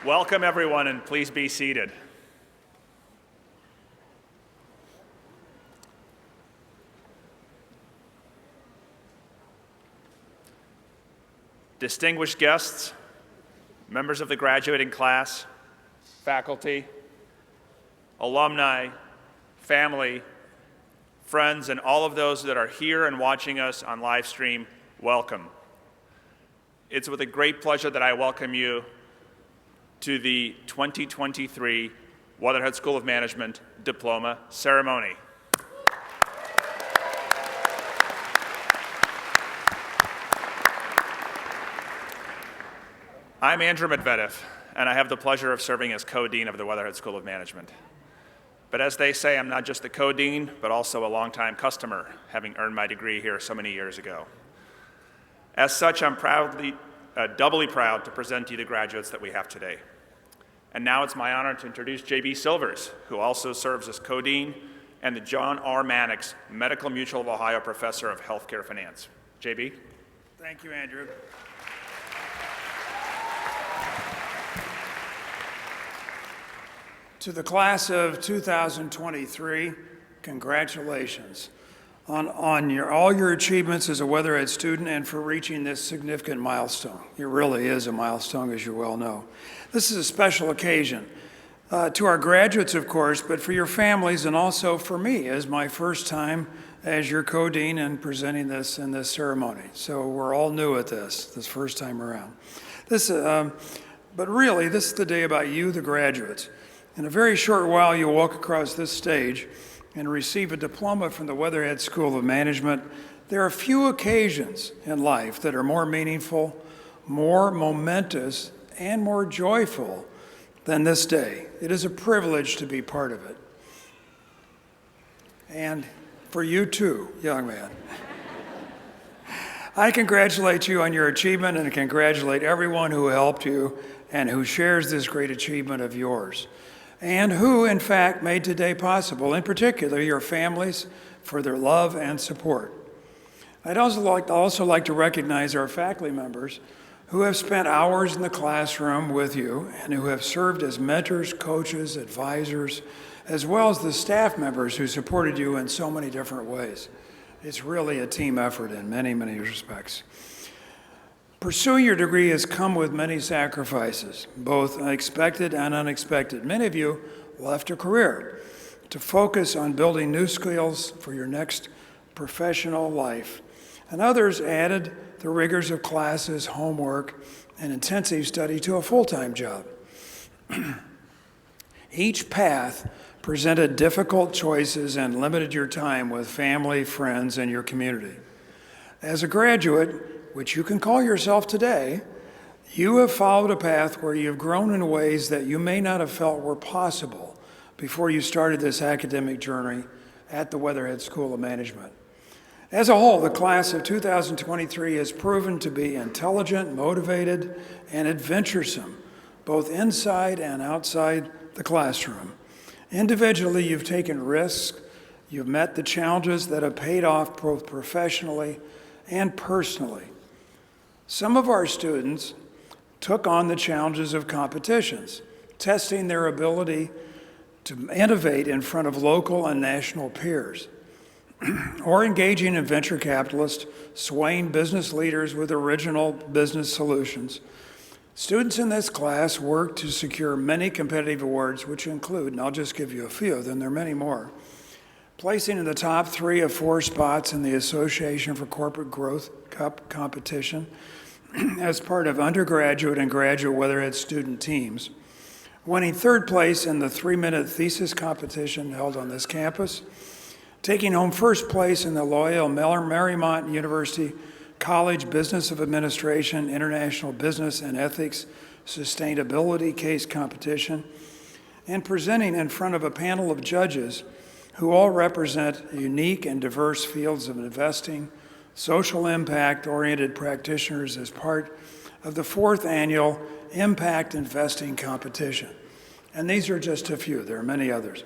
Welcome, everyone, and please be seated. Distinguished guests, members of the graduating class, faculty, alumni, family, friends, and all of those that are here and watching us on live stream, welcome. It's with a great pleasure that I welcome you to the 2023 Weatherhead School of Management Diploma Ceremony. I'm Andrew Medvedev, and I have the pleasure of serving as co-dean of the Weatherhead School of Management. But as they say, I'm not just the co-dean, but also a longtime customer, having earned my degree here so many years ago. As such, I'm doubly proud to present to you the graduates that we have today. And now it's my honor to introduce J.B. Silvers, who also serves as co-dean and the John R. Mannix Medical Mutual of Ohio Professor of Healthcare Finance. J.B.? Thank you, Andrew. To the class of 2023, congratulations on all your achievements as a Weatherhead student and for reaching this significant milestone. It really is a milestone, as you well know. This is a special occasion to our graduates, of course, but for your families and also for me as my first time as your co-dean and presenting this in this ceremony. So we're all new at this first time around. But really, this is the day about you, the graduates. In a very short while, you'll walk across this stage and receive a diploma from the Weatherhead School of Management. There are few occasions in life that are more meaningful, more momentous, and more joyful than this day. It is a privilege to be part of it. And for you too, young man. I congratulate you on your achievement and congratulate everyone who helped you and who shares this great achievement of yours, and who, in fact, made today possible, in particular, your families, for their love and support. I'd also like to recognize our faculty members who have spent hours in the classroom with you and who have served as mentors, coaches, advisors, as well as the staff members who supported you in so many different ways. It's really a team effort in many, many respects. Pursuing your degree has come with many sacrifices, both expected and unexpected. Many of you left a career to focus on building new skills for your next professional life, and others added the rigors of classes, homework, and intensive study to a full-time job. Each path presented difficult choices and limited your time with family, friends, and your community. As a graduate, which you can call yourself today, you have followed a path where you have grown in ways that you may not have felt were possible before you started this academic journey at the Weatherhead School of Management. As a whole, the class of 2023 has proven to be intelligent, motivated, and adventuresome, both inside and outside the classroom. Individually, you've taken risks, you've met the challenges that have paid off both professionally and personally. Some of our students took on the challenges of competitions, testing their ability to innovate in front of local and national peers, or engaging in venture capitalists, swaying business leaders with original business solutions. Students in this class worked to secure many competitive awards, which include, and I'll just give you a few, then there are many more, placing in the top 3 of 4 spots in the Association for Corporate Growth Cup competition as part of undergraduate and graduate Weatherhead student teams, winning 3rd place in the 3-minute thesis competition held on this campus, taking home 1st place in the Loyola Marymount University College Business of Administration, International Business and Ethics Sustainability Case Competition, and presenting in front of a panel of judges who all represent unique and diverse fields of investing, social impact-oriented practitioners as part of the 4th annual Impact Investing Competition. And these are just a few, there are many others.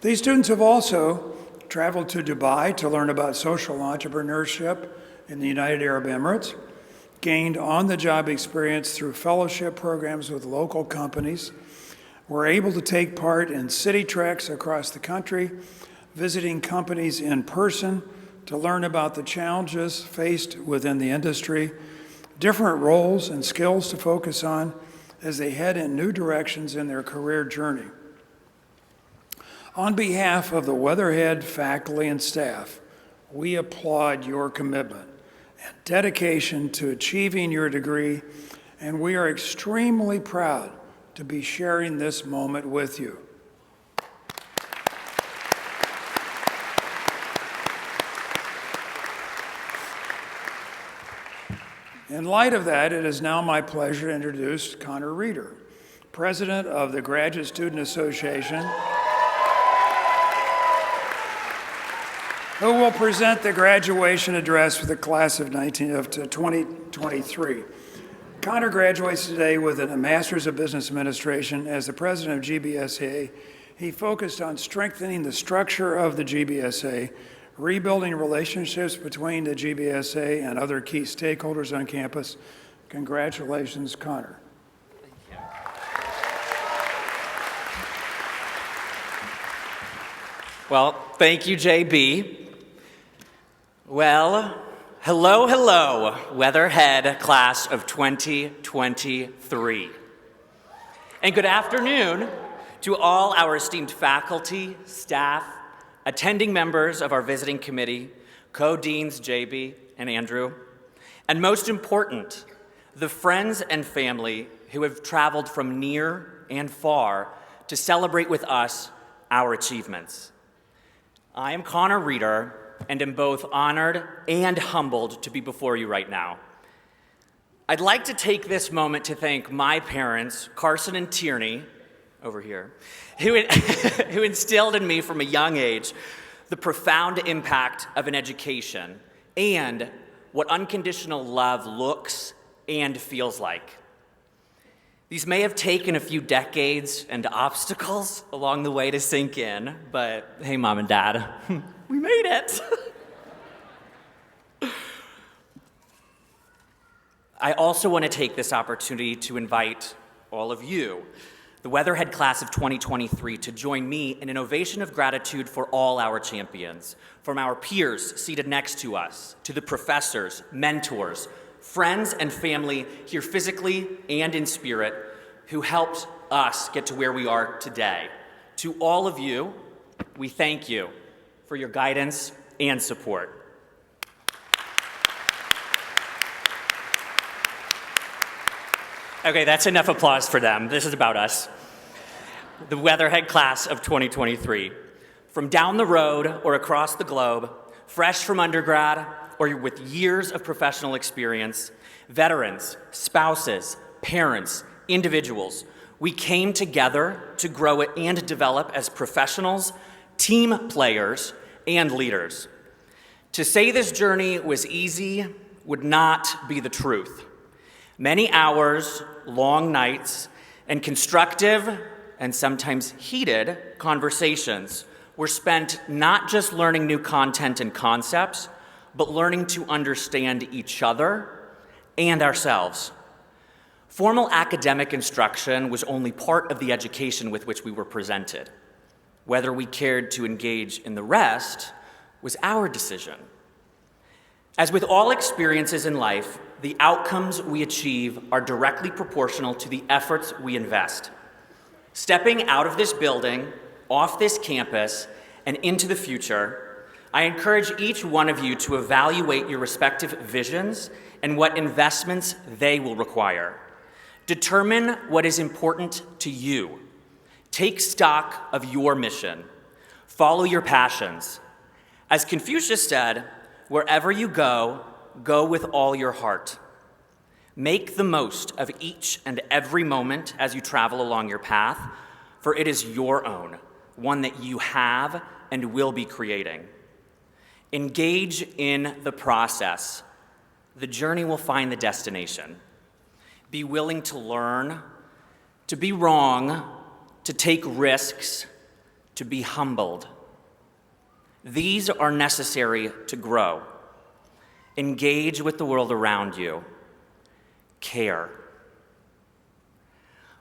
These students have also traveled to Dubai to learn about social entrepreneurship in the United Arab Emirates, gained on-the-job experience through fellowship programs with local companies. We're able to take part in city treks across the country, visiting companies in person to learn about the challenges faced within the industry, different roles and skills to focus on as they head in new directions in their career journey. On behalf of the Weatherhead faculty and staff, we applaud your commitment and dedication to achieving your degree, and we are extremely proud to be sharing this moment with you. In light of that, it is now my pleasure to introduce Connor Reeder, President of the Graduate Student Association, who will present the graduation address for the class of 2023. Connor graduates today with a Master's of Business Administration. As the president of GBSA, he focused on strengthening the structure of the GBSA, rebuilding relationships between the GBSA and other key stakeholders on campus. Congratulations, Connor. Well, thank you, JB. Well, hello, Weatherhead class of 2023. And good afternoon to all our esteemed faculty, staff, attending members of our visiting committee, co-deans JB and Andrew, and most important, the friends and family who have traveled from near and far to celebrate with us our achievements. I am Connor Reeder, and am both honored and humbled to be before you right now. I'd like to take this moment to thank my parents, Carson and Tierney, over here, who instilled in me from a young age the profound impact of an education and what unconditional love looks and feels like. These may have taken a few decades and obstacles along the way to sink in, but hey, Mom and Dad, we made it. I also want to take this opportunity to invite all of you, the Weatherhead class of 2023, to join me in an ovation of gratitude for all our champions, from our peers seated next to us, to the professors, mentors, friends, and family here physically and in spirit who helped us get to where we are today. To all of you, we thank you for your guidance and support. Okay, that's enough applause for them. This is about us. The Weatherhead class of 2023. From down the road or across the globe, fresh from undergrad or with years of professional experience, veterans, spouses, parents, individuals, we came together to grow it and develop as professionals, team players, and leaders. To say this journey was easy would not be the truth. Many hours, long nights, and constructive and sometimes heated conversations were spent not just learning new content and concepts, but learning to understand each other and ourselves. Formal academic instruction was only part of the education with which we were presented. Whether we cared to engage in the rest was our decision. As with all experiences in life, the outcomes we achieve are directly proportional to the efforts we invest. Stepping out of this building, off this campus, and into the future, I encourage each one of you to evaluate your respective visions and what investments they will require. Determine what is important to you. Take stock of your mission. Follow your passions. As Confucius said, wherever you go, go with all your heart. Make the most of each and every moment as you travel along your path, for it is your own, one that you have and will be creating. Engage in the process. The journey will find the destination. Be willing to learn, to be wrong, to take risks, to be humbled. These are necessary to grow. Engage with the world around you. care.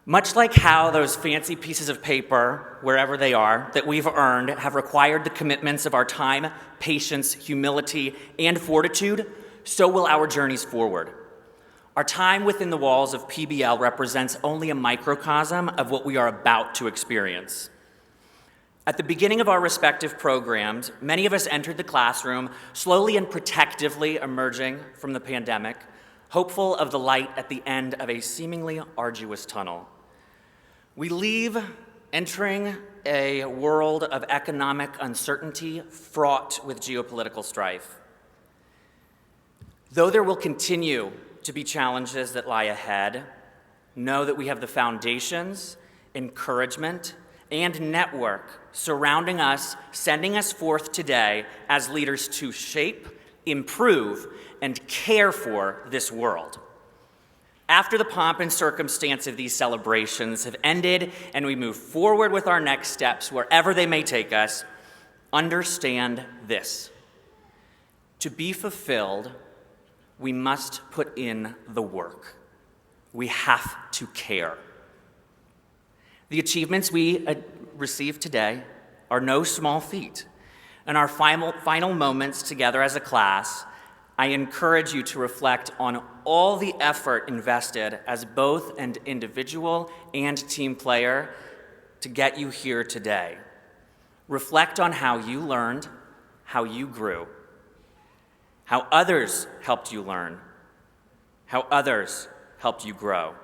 Much like how those fancy pieces of paper, wherever they are, that we've earned have required the commitments of our time, patience, humility, and fortitude, so will our journeys forward. Our time within the walls of PBL represents only a microcosm of what we are about to experience. At the beginning of our respective programs, many of us entered the classroom slowly and protectively emerging from the pandemic, hopeful of the light at the end of a seemingly arduous tunnel. We leave entering a world of economic uncertainty fraught with geopolitical strife. Though there will continue to be challenges that lie ahead, know that we have the foundations, encouragement, and network surrounding us, sending us forth today as leaders to shape, improve, and care for this world. After the pomp and circumstance of these celebrations have ended and we move forward with our next steps, wherever they may take us, understand this. To be fulfilled, we must put in the work. We have to care. The achievements we receive today are no small feat. In our final moments together as a class, I encourage you to reflect on all the effort invested as both an individual and team player to get you here today. Reflect on how you learned, how you grew, how others helped you learn, how others helped you grow.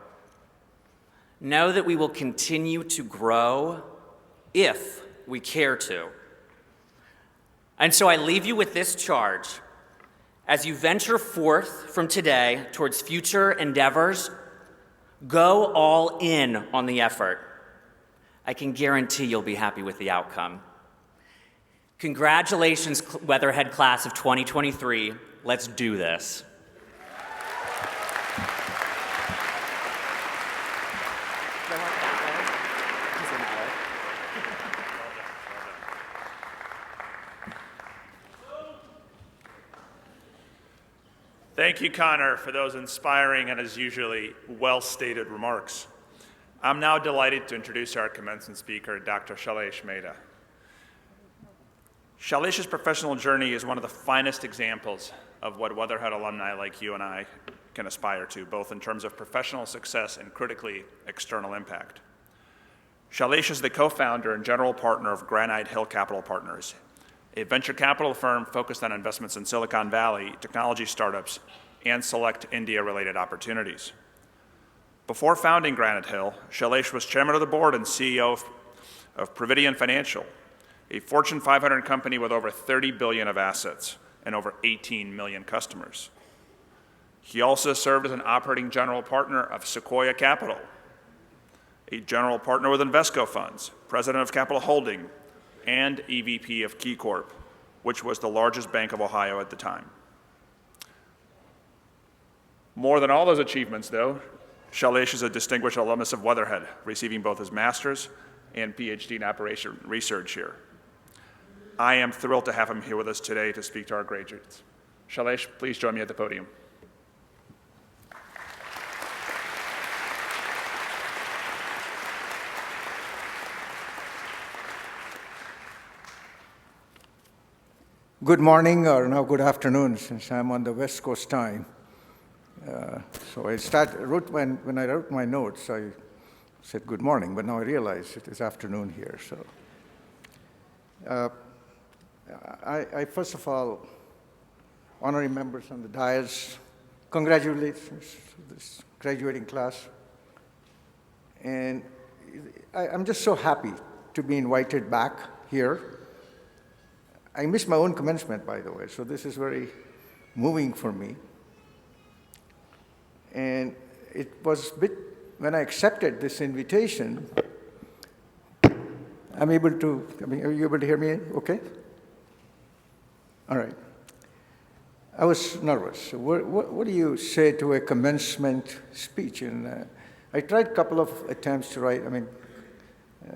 Know that we will continue to grow if we care to. And so I leave you with this charge. As you venture forth from today towards future endeavors, go all in on the effort. I can guarantee you'll be happy with the outcome. Congratulations, Weatherhead class of 2023. Let's do this. Thank you, Connor, for those inspiring and, as usually, well-stated remarks. I'm now delighted to introduce our commencement speaker, Dr. Shailesh Mehta. Shailesh's professional journey is one of the finest examples of what Weatherhead alumni like you and I can aspire to, both in terms of professional success and critically external impact. Shailesh is the co-founder and general partner of Granite Hill Capital Partners, a venture capital firm focused on investments in Silicon Valley, technology startups, and select India-related opportunities. Before founding Granite Hill, Shailesh was chairman of the board and CEO of Providian Financial, a Fortune 500 company with over $30 billion of assets and over 18 million customers. He also served as an operating general partner of Sequoia Capital, a general partner with Invesco Funds, president of Capital Holding, and EVP of KeyCorp, which was the largest bank of Ohio at the time. More than all those achievements, though, Shailesh is a distinguished alumnus of Weatherhead, receiving both his master's and PhD in operation research here. I am thrilled to have him here with us today to speak to our graduates. Shailesh, please join me at the podium. Good morning, or now good afternoon, since I'm on the West Coast time. So when I wrote my notes, I said good morning, but now I realize it is afternoon here. So, I first of all, honorary members on the dais, congratulations to this graduating class. And I'm just so happy to be invited back here. I missed my own commencement, by the way, so this is very moving for me. And it was when I accepted this invitation, are you able to hear me okay? All right. I was nervous. What do you say to a commencement speech? And I tried a couple of attempts to write.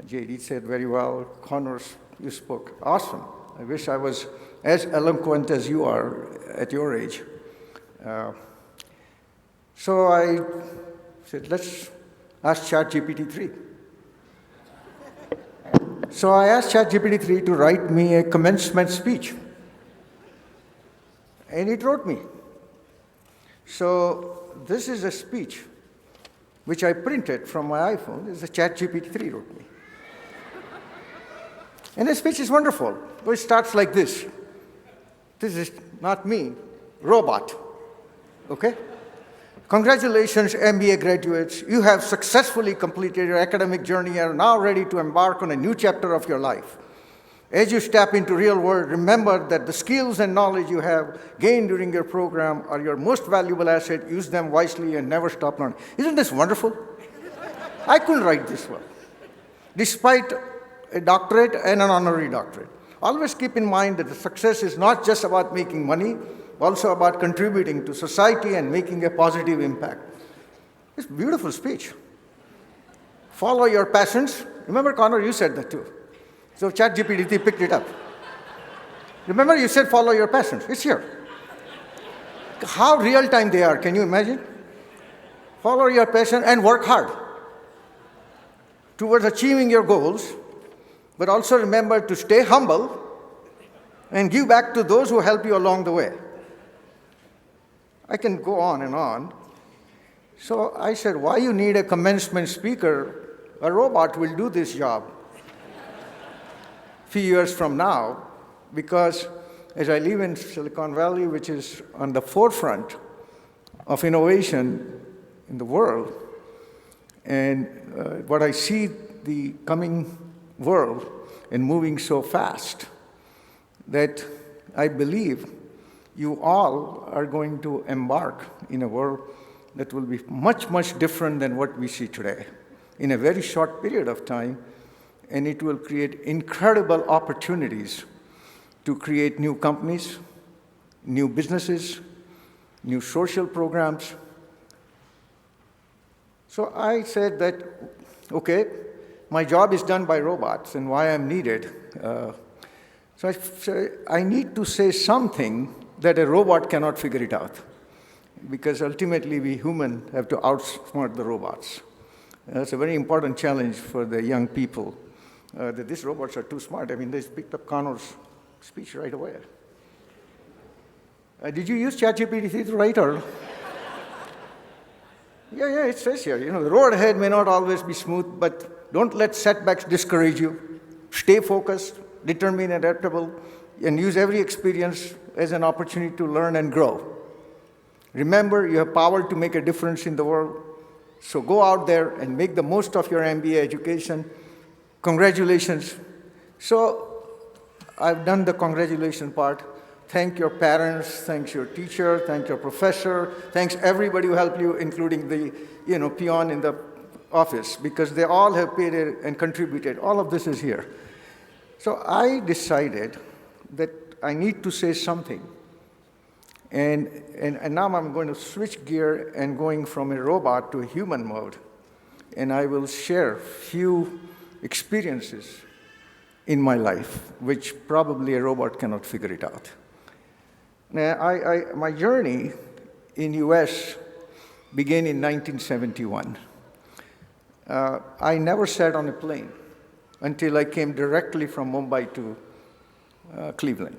JD said very well. Connors, you spoke awesome. I wish I was as eloquent as you are at your age. So I said, let's ask ChatGPT-3. So I asked ChatGPT-3 to write me a commencement speech. And it wrote me. So this is a speech which I printed from my iPhone. This is a ChatGPT-3 wrote me. And the speech is wonderful. It starts like this. This is not me, robot. Okay? Congratulations, MBA graduates. You have successfully completed your academic journey and are now ready to embark on a new chapter of your life. As you step into real world, remember that the skills and knowledge you have gained during your program are your most valuable asset. Use them wisely and never stop learning. Isn't this wonderful? I couldn't write this well. Despite a doctorate and an honorary doctorate. Always keep in mind that the success is not just about making money, also about contributing to society and making a positive impact. It's a beautiful speech. Follow your passions. Remember, Connor, you said that too. So ChatGPT picked it up. Remember, you said follow your passions. It's here. How real time they are, can you imagine? Follow your passion and work hard towards achieving your goals, but also remember to stay humble and give back to those who help you along the way. I can go on and on. So I said, why you need a commencement speaker? A robot will do this job few years from now, because as I live in Silicon Valley, which is on the forefront of innovation in the world, and what I see the coming world and moving so fast, that I believe you all are going to embark in a world that will be much, much different than what we see today in a very short period of time, and it will create incredible opportunities to create new companies, new businesses, new social programs. So I said that, okay, my job is done by robots and why I'm needed. So I said, I need to say something that a robot cannot figure it out, because ultimately we humans have to outsmart the robots. That's a very important challenge for the young people, that these robots are too smart. I mean, they picked up Connor's speech right away. Did you use ChatGPT to write, or? Yeah, it says here, the road ahead may not always be smooth, but don't let setbacks discourage you. Stay focused, determined, and adaptable, and use every experience as an opportunity to learn and grow. Remember, you have power to make a difference in the world, so go out there and make the most of your MBA education. Congratulations. So I've done the congratulations part. Thank your parents, thanks your teacher, thank your professor, thanks everybody who helped you, including the peon in the office, because they all have paid and contributed. All of this is here. So I decided that I need to say something. And now I'm going to switch gear and going from a robot to a human mode. And I will share few experiences in my life, which probably a robot cannot figure it out. Now, my journey in US began in 1971. I never sat on a plane until I came directly from Mumbai to Cleveland.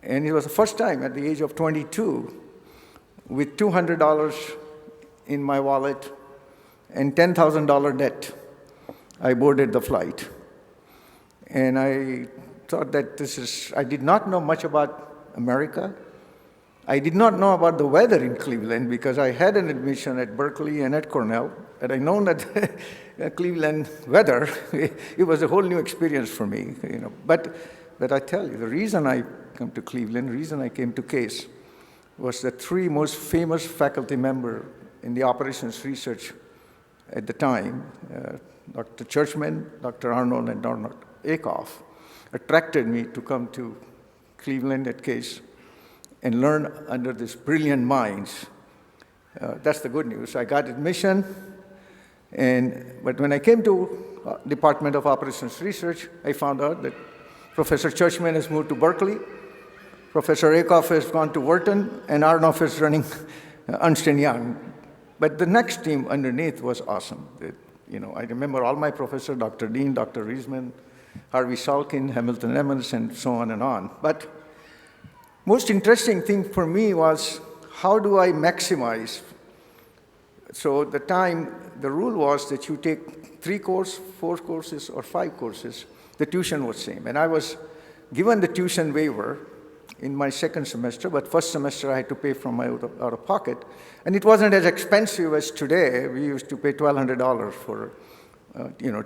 And it was the first time at the age of 22, with $200 in my wallet and $10,000 debt, I boarded the flight. And I thought that I did not know much about America. I did not know about the weather in Cleveland because I had an admission at Berkeley and at Cornell, and I known that Cleveland weather, it was a whole new experience for me. But I tell you, the reason I come to Cleveland, the reason I came to Case, was the three most famous faculty members in the operations research at the time, Dr. Churchman, Dr. Arnold, and Dr. Akoff, attracted me to come to Cleveland at Case and learn under these brilliant minds. That's the good news. I got admission, but when I came to Department of Operations Research, I found out that Professor Churchman has moved to Berkeley, Professor Akoff has gone to Wharton, and Arnoff is running Ernst & Young. But the next team underneath was awesome. I remember all my professors, Dr. Dean, Dr. Riesman, Harvey Salkin, Hamilton Emmons, and so on and on. But most interesting thing for me was, how do I maximize? So at the time, the rule was that you take 3 courses, 4 courses, or 5 courses. The tuition was same. And I was given the tuition waiver in my second semester, but first semester I had to pay from my out of pocket. And it wasn't as expensive as today. We used to pay $1,200 for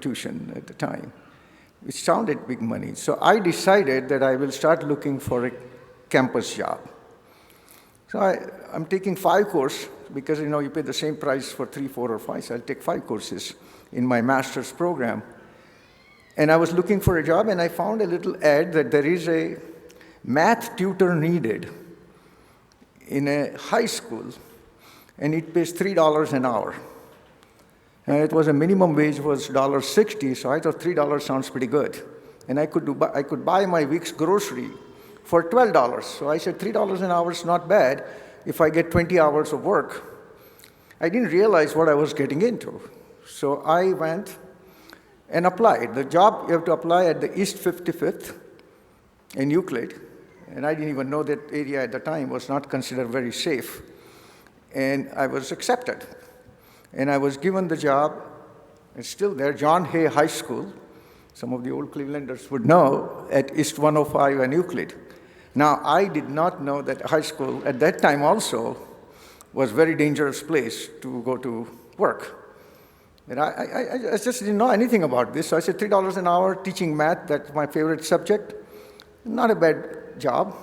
tuition at the time, which sounded big money. So I decided that I will start looking for a campus job. So I'm taking 5 courses because you pay the same price for 3, 4, or 5. So I'll take 5 courses in my master's program. And I was looking for a job, and I found a little ad that there is a math tutor needed in a high school, and it pays $3 an hour. And it was a minimum wage was $1.60, so I thought $3 sounds pretty good. And I could buy my week's grocery for $12. So I said, $3 an hour is not bad if I get 20 hours of work. I didn't realize what I was getting into. So I went and applied. The job, you have to apply at the East 55th in Euclid. And I didn't even know that area at the time was not considered very safe. And I was accepted. And I was given the job. It's still there, John Hay High School. Some of the old Clevelanders would know, at East 105 and Euclid. Now, I did not know that high school at that time also was a very dangerous place to go to work. And I just didn't know anything about this. So I said, $3 an hour teaching math, that's my favorite subject. Not a bad job.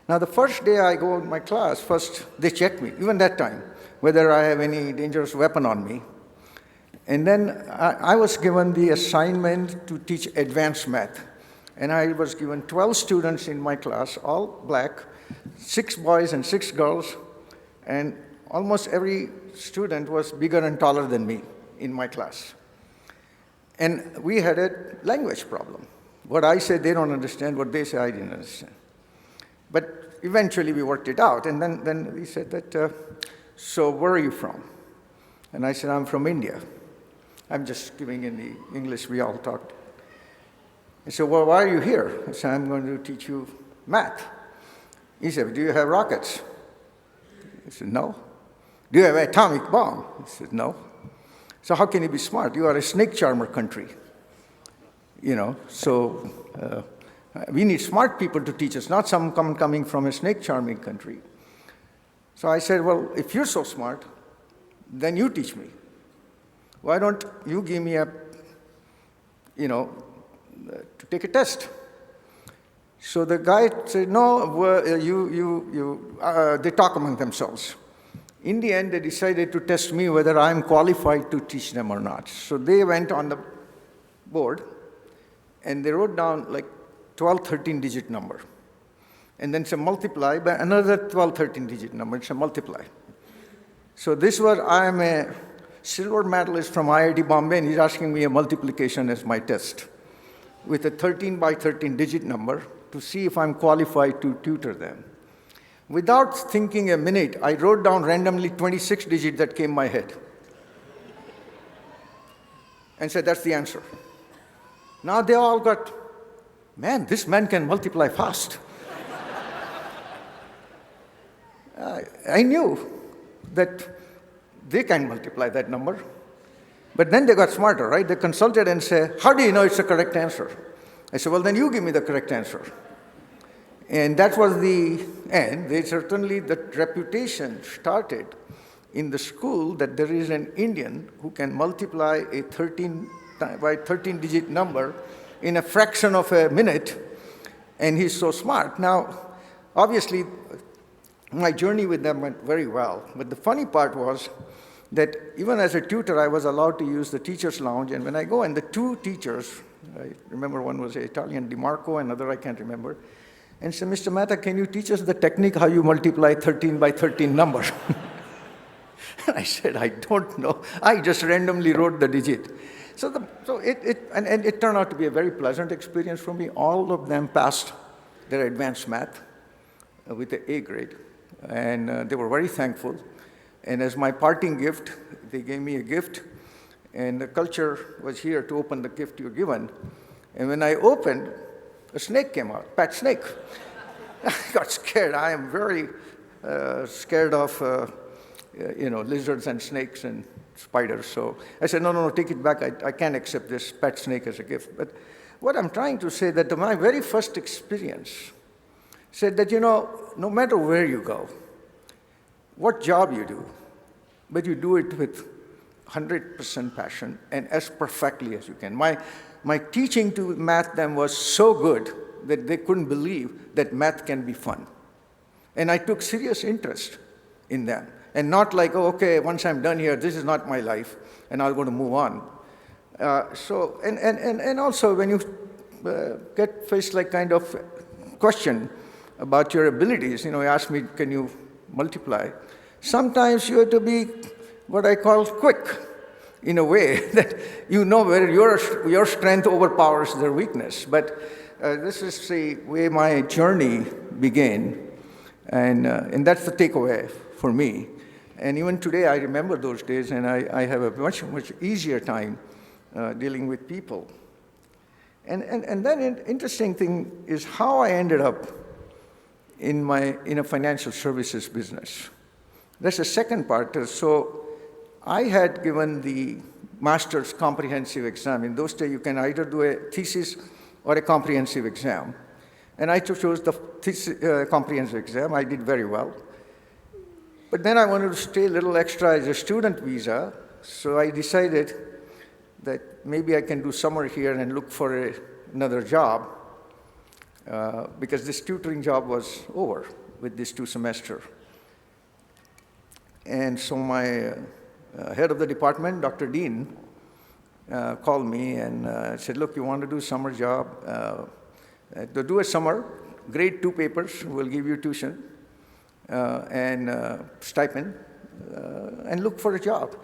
Now, the first day I go in my class, first they check me, even that time, whether I have any dangerous weapon on me. And then I was given the assignment to teach advanced math. And I was given 12 students in my class, all black, 6 boys and 6 girls. And almost every student was bigger and taller than me in my class. And we had a language problem. What I said, they don't understand. What they say, I didn't understand. But eventually, we worked it out. And then we said that, so where are you from? And I said, I'm from India. I'm just giving in the English we all talked. He said, well, why are you here? I said, I'm going to teach you math. He said, do you have rockets? I said, no. Do you have an atomic bomb? He said, no. So how can you be smart? You are a snake charmer country. So we need smart people to teach us, not someone coming from a snake charming country. So I said, well, if you're so smart, then you teach me. Why don't you give me to take a test? So the guy said, no, they talk among themselves. In the end, they decided to test me whether I'm qualified to teach them or not. So they went on the board, and they wrote down like 12, 13-digit number. And then say multiply by another 12, 13-digit number. It's a multiply. So this was, I am a silver medalist from IIT Bombay, and he's asking me a multiplication as my test with a 13 by 13-digit number to see if I'm qualified to tutor them. Without thinking a minute, I wrote down randomly 26 digits that came my head and said, that's the answer. Now they all got, man, this man can multiply fast. I knew that they can multiply that number. But then they got smarter, right? They consulted and said, how do you know it's the correct answer? I said, well, then you give me the correct answer. And that was the end. The reputation started in the school that there is an Indian who can multiply a 13 by 13-digit number in a fraction of a minute, and he's so smart. Now, obviously, my journey with them went very well. But the funny part was that even as a tutor, I was allowed to use the teacher's lounge. And when I go, and the 2 teachers, I remember one was Italian, DiMarco, another I can't remember, and said, Mr. Mehta, can you teach us the technique how you multiply 13 by 13 number? And I said, I don't know. I just randomly wrote the digit. So it turned out to be a very pleasant experience for me. All of them passed their advanced math with an A grade. and they were very thankful. And as my parting gift, they gave me a gift, and the culture was here to open the gift you're given. And when I opened, a snake came out, pet snake. I got scared. I am very scared of lizards and snakes and spiders. So I said, no, take it back. I can't accept this pet snake as a gift. But what I'm trying to say that my very first experience said that, no matter where you go, what job you do, but you do it with 100% passion and as perfectly as you can. My teaching to math them was so good that they couldn't believe that math can be fun. And I took serious interest in them. And not like, oh, okay, once I'm done here, this is not my life, and I'm going to move on. And also when you get faced like kind of question about your abilities, you ask me, can you multiply? Sometimes you have to be what I call quick, in a way that where your strength overpowers their weakness. But this is the way my journey began, and that's the takeaway for me. And even today, I remember those days, and I have a much easier time dealing with people. And then an interesting thing is how I ended up in a financial services business. That's the second part. So I had given the master's comprehensive exam. In those days, you can either do a thesis or a comprehensive exam. And I chose the comprehensive exam. I did very well. But then I wanted to stay a little extra as a student visa, so I decided that maybe I can do summer here and look for another job, because this tutoring job was over with this 2 semesters. And so my head of the department, Dr. Dean, called me and said, look, you want to do summer job? To do a summer, grade 2 papers, we'll give you tuition and stipend, and look for a job.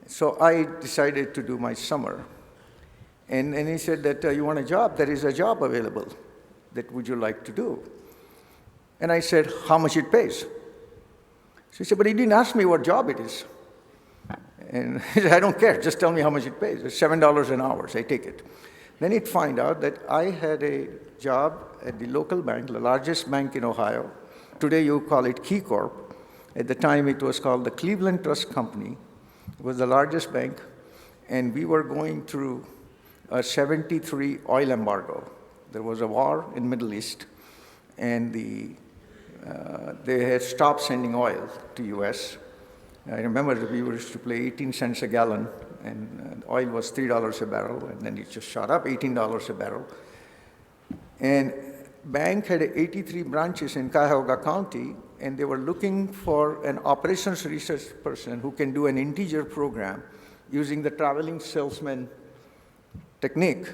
So I decided to do my summer. And he said that you want a job? There is a job available. That would you like to do? And I said, how much it pays? So he said, but he didn't ask me what job it is. And he said, I don't care, just tell me how much it pays. It's $7 an hour, so I take it. Then he'd find out that I had a job at the local bank, the largest bank in Ohio. Today you call it Key Corp. At the time it was called the Cleveland Trust Company. It was the largest bank, and we were going through a 73 oil embargo. There was a war in the Middle East, and they had stopped sending oil to US. I remember that we used to pay 18 cents a gallon, and oil was $3 a barrel, and then it just shot up, $18 a barrel. And bank had 83 branches in Cuyahoga County, and they were looking for an operations research person who can do an integer program using the traveling salesman technique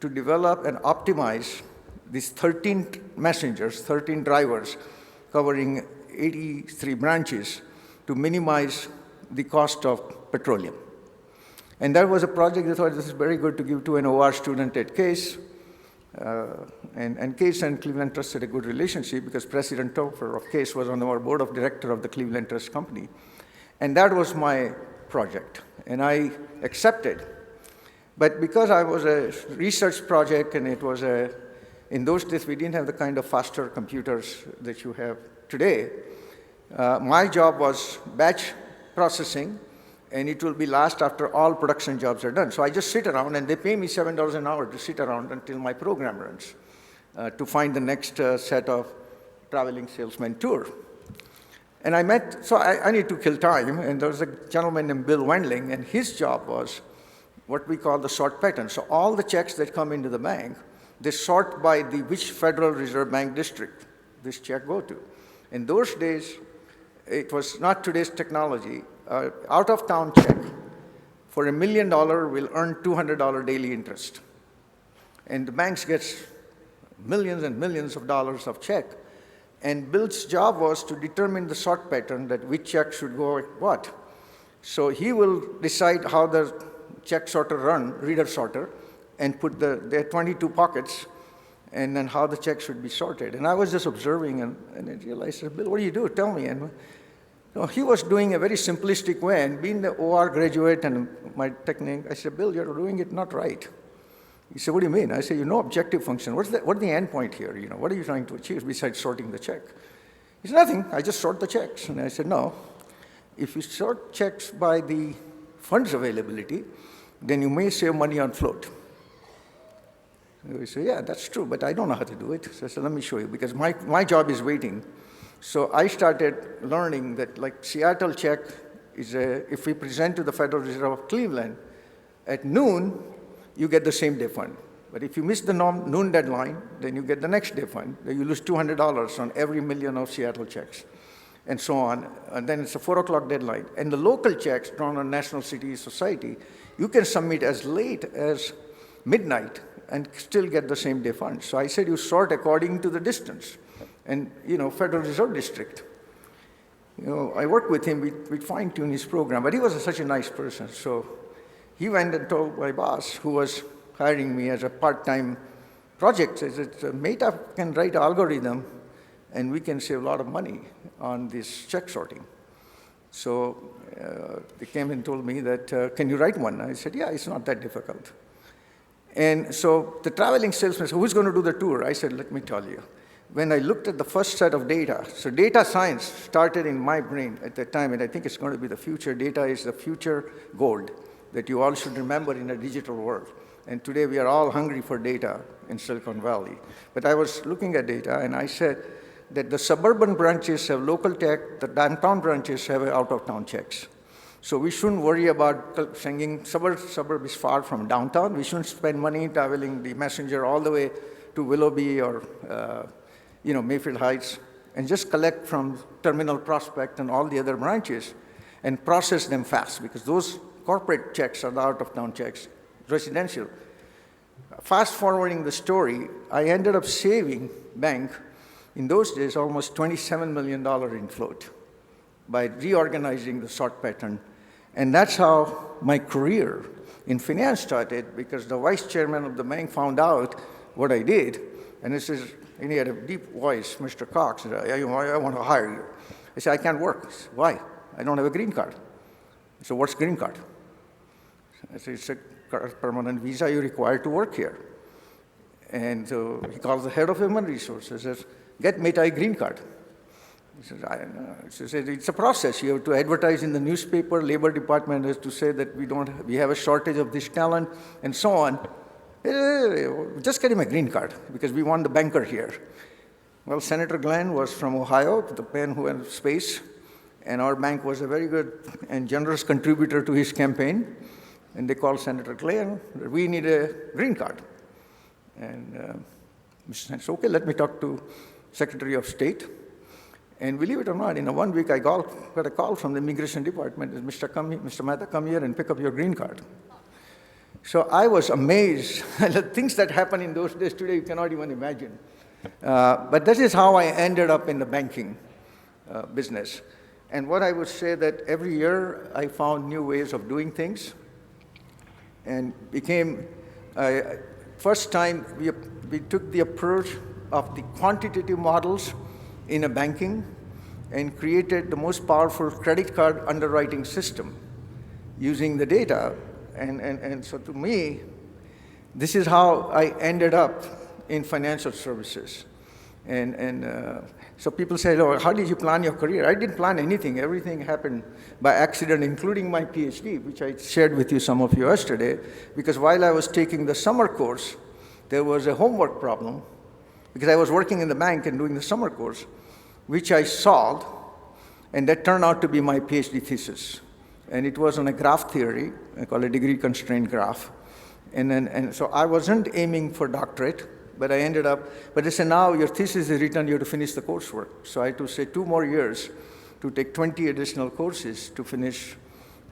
to develop and optimize these 13 messengers, 13 drivers, covering 83 branches to minimize the cost of petroleum. And that was a project they thought this is very good to give to an OR student at Case. And Case and Cleveland Trust had a good relationship because President Topher of Case was on our board of directors of the Cleveland Trust Company. And that was my project, and I accepted. But because I was a research project, and it was in those days we didn't have the kind of faster computers that you have today, my job was batch processing, and it will be last after all production jobs are done. So I just sit around, and they pay me $7 an hour to sit around until my program runs, to find the next set of traveling salesman tour. And I need to kill time, and there was a gentleman named Bill Wendling, and his job was what we call the sort pattern. So all the checks that come into the bank, they sort by which Federal Reserve Bank district this check go to. In those days, it was not today's technology. Out-of-town check for $1 million will earn $200 daily interest. And the banks gets millions and millions of dollars of check. And Bill's job was to determine the sort pattern, that which check should go at what. So he will decide how the check sorter run, reader sorter, and put there are 22 pockets. and then how the checks should be sorted. And I was just observing, and I realized, Bill, what do you do? Tell me. And he was doing a very simplistic way, and being the OR graduate and my technique, I said, Bill, you're doing it not right. He said, what do you mean? I said, objective function. What's the end point here? What are you trying to achieve besides sorting the check? He said, nothing, I just sort the checks. And I said, no, if you sort checks by the funds availability, then you may save money on float. So he said, yeah, that's true, but I don't know how to do it. So I said, let me show you, because my job is waiting. So I started learning that, like, Seattle check is if we present to the Federal Reserve of Cleveland at noon, you get the same day fund. But if you miss the noon deadline, then you get the next day fund. Then you lose $200 on every million of Seattle checks, and so on. And then it's a 4 o'clock deadline. And the local checks drawn on National City Society, you can submit as late as midnight and still get the same day fund. So I said you sort according to the distance. And, Federal Reserve District. I worked with him, we'd fine-tune his program, but he was such a nice person. So he went and told my boss, who was hiring me as a part-time project, says, Meta can write an algorithm, and we can save a lot of money on this check sorting. So they came and told me that, can you write one? I said, yeah, it's not that difficult. And so the traveling salesman said, who's going to do the tour? I said, let me tell you. When I looked at the first set of data, so data science started in my brain at that time, and I think it's going to be the future. Data is the future gold that you all should remember in a digital world. And today we are all hungry for data in Silicon Valley. But I was looking at data, and I said that the suburban branches have local tech, the downtown branches have out-of-town checks. So we shouldn't worry about sending suburb is far from downtown. We shouldn't spend money traveling the messenger all the way to Willoughby or Mayfield Heights, and just collect from Terminal Prospect and all the other branches and process them fast, because those corporate checks are the out-of-town checks, residential. Fast forwarding the story, I ended up saving bank, in those days, almost $27 million in float by reorganizing the sort pattern. And that's how my career in finance started, because the vice chairman of the bank found out what I did, and he says, and he had a deep voice, Mr. Cox, said, I want to hire you. I said, I can't work. I said, why? I don't have a green card. I said, what's green card? I said, it's a permanent visa, you're required to work here. And so he calls the head of human resources, says, get Meta a green card. He says, I don't know. He said, it's a process. You have to advertise in the newspaper. Labor Department has to say that we have a shortage of this talent, and so on. Just get him a green card, because we want the banker here. Well, Senator Glenn was from Ohio, the man who went to space, and our bank was a very good and generous contributor to his campaign. And they called Senator Glenn, we need a green card. And Mr. said, okay, let me talk to Secretary of State. And believe it or not, in 1 week, I got a call from the Immigration Department, Mr. Mehta, come here and pick up your green card. So I was amazed. The things that happened in those days today, you cannot even imagine. But that is how I ended up in the banking business. And what I would say that every year I found new ways of doing things, and became, first time we took the approach of the quantitative models in a banking and created the most powerful credit card underwriting system using the data. And so to me, this is how I ended up in financial services. So people say, oh, how did you plan your career? I didn't plan anything. Everything happened by accident, including my PhD, which I shared with you, some of you, yesterday, because while I was taking the summer course, there was a homework problem, because I was working in the bank and doing the summer course, which I solved, and that turned out to be my PhD thesis. And it was on a graph theory, I call it degree-constrained graph. And so I wasn't aiming for doctorate, but I ended up, but they said, now your thesis is written, you have to finish the coursework. So I had to say 2 more years to take 20 additional courses to finish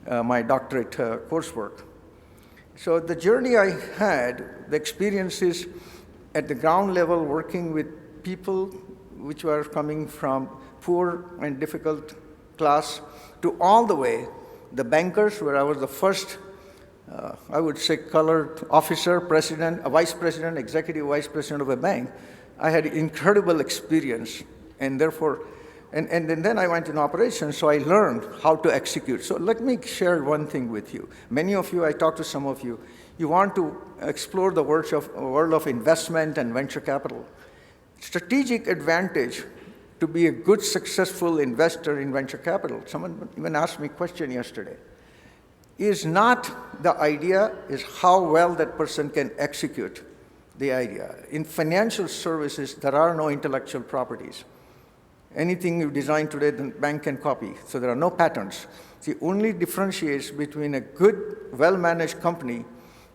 my doctorate coursework. So the journey I had, the experiences at the ground level, working with people which were coming from poor and difficult class, to all the way, the bankers, where I was the first I would say, colored officer, president, a vice president, executive vice president of a bank, I had incredible experience, and therefore, and then I went in operations, so I learned how to execute. So let me share one thing with you. Many of you, I talked to some of you, you want to explore the world of investment and venture capital. Strategic advantage to be a good, successful investor in venture capital, someone even asked me a question yesterday, is not the idea, is how well that person can execute the idea. In financial services, there are no intellectual properties. Anything you design today, the bank can copy, so there are no patents. The only differentiates between a good, well-managed company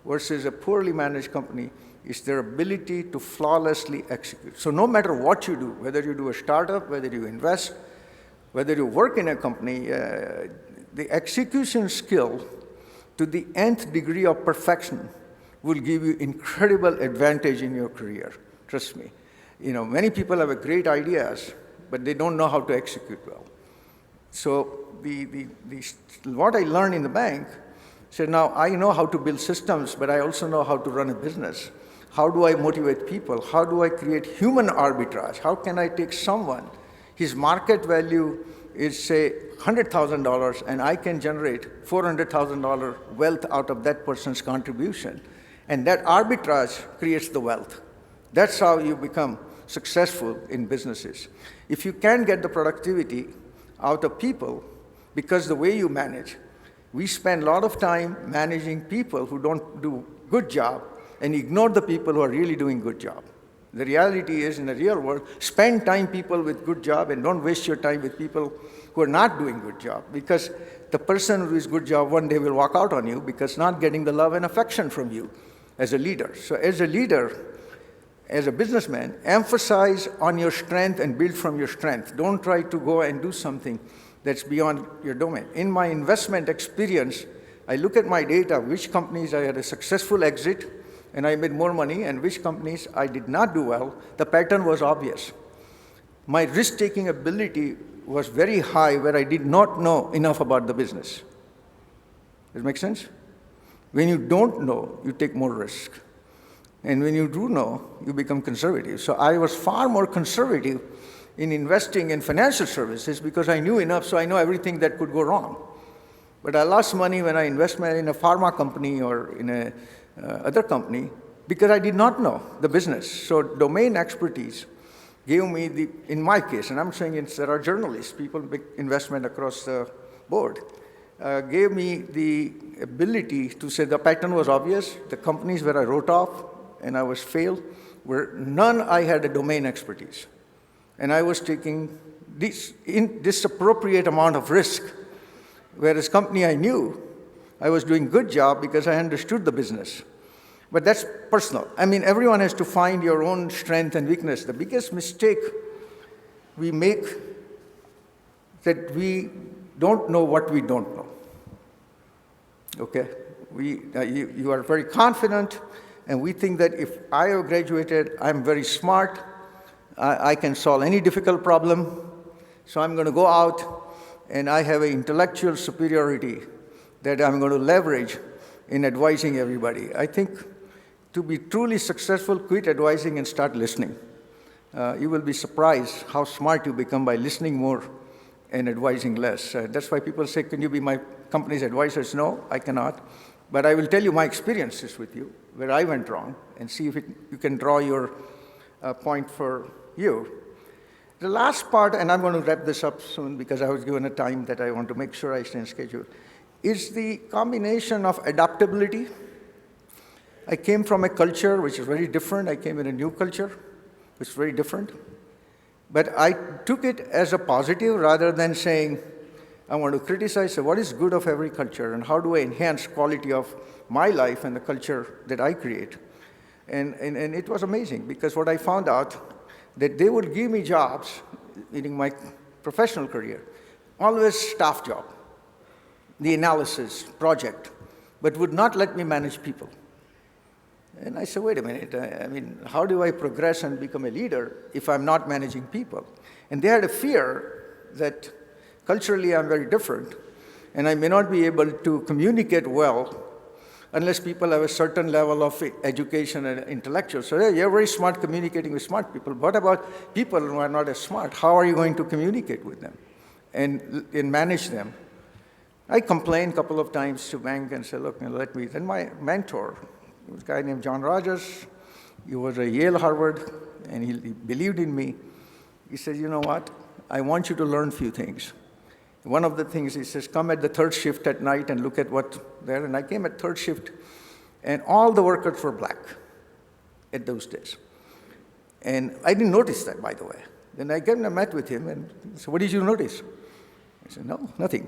versus a poorly managed company is their ability to flawlessly execute. So no matter what you do, whether you do a startup, whether you invest, whether you work in a company, the execution skill to the nth degree of perfection will give you incredible advantage in your career. Trust me. You know, many people have great ideas, but they don't know how to execute well. So what I learned in the bank said, now I know how to build systems, but I also know how to run a business. How do I motivate people? How do I create human arbitrage? How can I take someone, his market value is, say, $100,000, and I can generate $400,000 wealth out of that person's contribution. And that arbitrage creates the wealth. That's how you become successful in businesses. If you can get the productivity out of people, because the way you manage, we spend a lot of time managing people who don't do good job and ignore the people who are really doing good job. The reality is, in the real world, spend time people with good job and don't waste your time with people who are not doing good job, because the person who is good job one day will walk out on you because not getting the love and affection from you as a leader. So as a leader, as a businessman, emphasize on your strength and build from your strength. Don't try to go and do something that's beyond your domain. In my investment experience, I look at my data, which companies I had a successful exit, and I made more money, and which companies I did not do well. The pattern was obvious. My risk-taking ability was very high where I did not know enough about the business. Does it make sense? When you don't know, you take more risk. And when you do know, you become conservative. So I was far more conservative in investing in financial services because I knew enough, so I know everything that could go wrong. But I lost money when I invested in a pharma company or in a other company because I did not know the business. So domain expertise gave me in my case, and I'm saying there are journalists, people make investment across the board, gave me the ability to say the pattern was obvious. The companies where I wrote off and I was failed were none I had a domain expertise. And I was taking this disappropriate amount of risk, whereas company I knew, I was doing good job because I understood the business. But that's personal. I mean, everyone has to find your own strength and weakness. The biggest mistake we make that we don't know what we don't know. Okay? You are very confident, and we think that if I have graduated, I'm very smart, I can solve any difficult problem, so I'm going to go out and I have an intellectual superiority that I'm going to leverage in advising everybody. I think to be truly successful, quit advising and start listening. You will be surprised how smart you become by listening more and advising less. That's why people say, can you be my company's advisors? No, I cannot. But I will tell you my experiences with you, where I went wrong, and see if you can draw your point for you. The last part, and I'm going to wrap this up soon because I was given a time that I want to make sure I stay on schedule, is the combination of adaptability. I came from a culture which is very different. I came in a new culture, which is very different. But I took it as a positive rather than saying, I want to criticize what is good of every culture and how do I enhance quality of my life and the culture that I create. And it was amazing because what I found out, that they would give me jobs in my professional career, always staff job, the analysis project, but would not let me manage people. And I said, wait a minute, I mean, how do I progress and become a leader if I'm not managing people? And they had a fear that culturally I'm very different, and I may not be able to communicate well unless people have a certain level of education and intellectual. So yeah, you're very smart communicating with smart people. What about people who are not as smart? How are you going to communicate with them and manage them? I complained a couple of times to bank and said, look, let me. Then my mentor, was a guy named John Rogers, he was at Yale, Harvard, and he believed in me. He said, you know what? I want you to learn a few things. One of the things, he says, come at the third shift at night and look at what's there. And I came at third shift, and all the workers were black at those days. And I didn't notice that, by the way. Then I came and met with him, and he said, what did you notice? I said, no, nothing.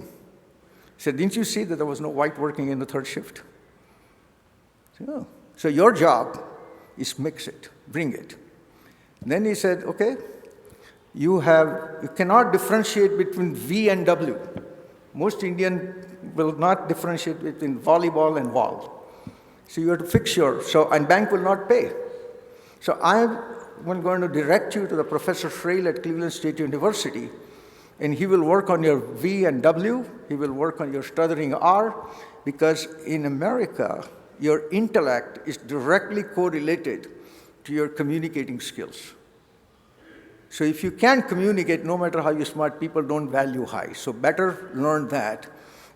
He said, didn't you see that there was no white working in the third shift? I said, no. So your job is mix it, bring it. And then he said, okay, you cannot differentiate between V and W. Most Indian will not differentiate between volleyball and wall. So you have to fix and bank will not pay. So I'm going to direct you to the Professor Frail at Cleveland State University, and he will work on your V and W, he will work on your stuttering R, because in America, your intellect is directly correlated to your communicating skills. So if you can't communicate, no matter how you smart, people don't value high. So better learn that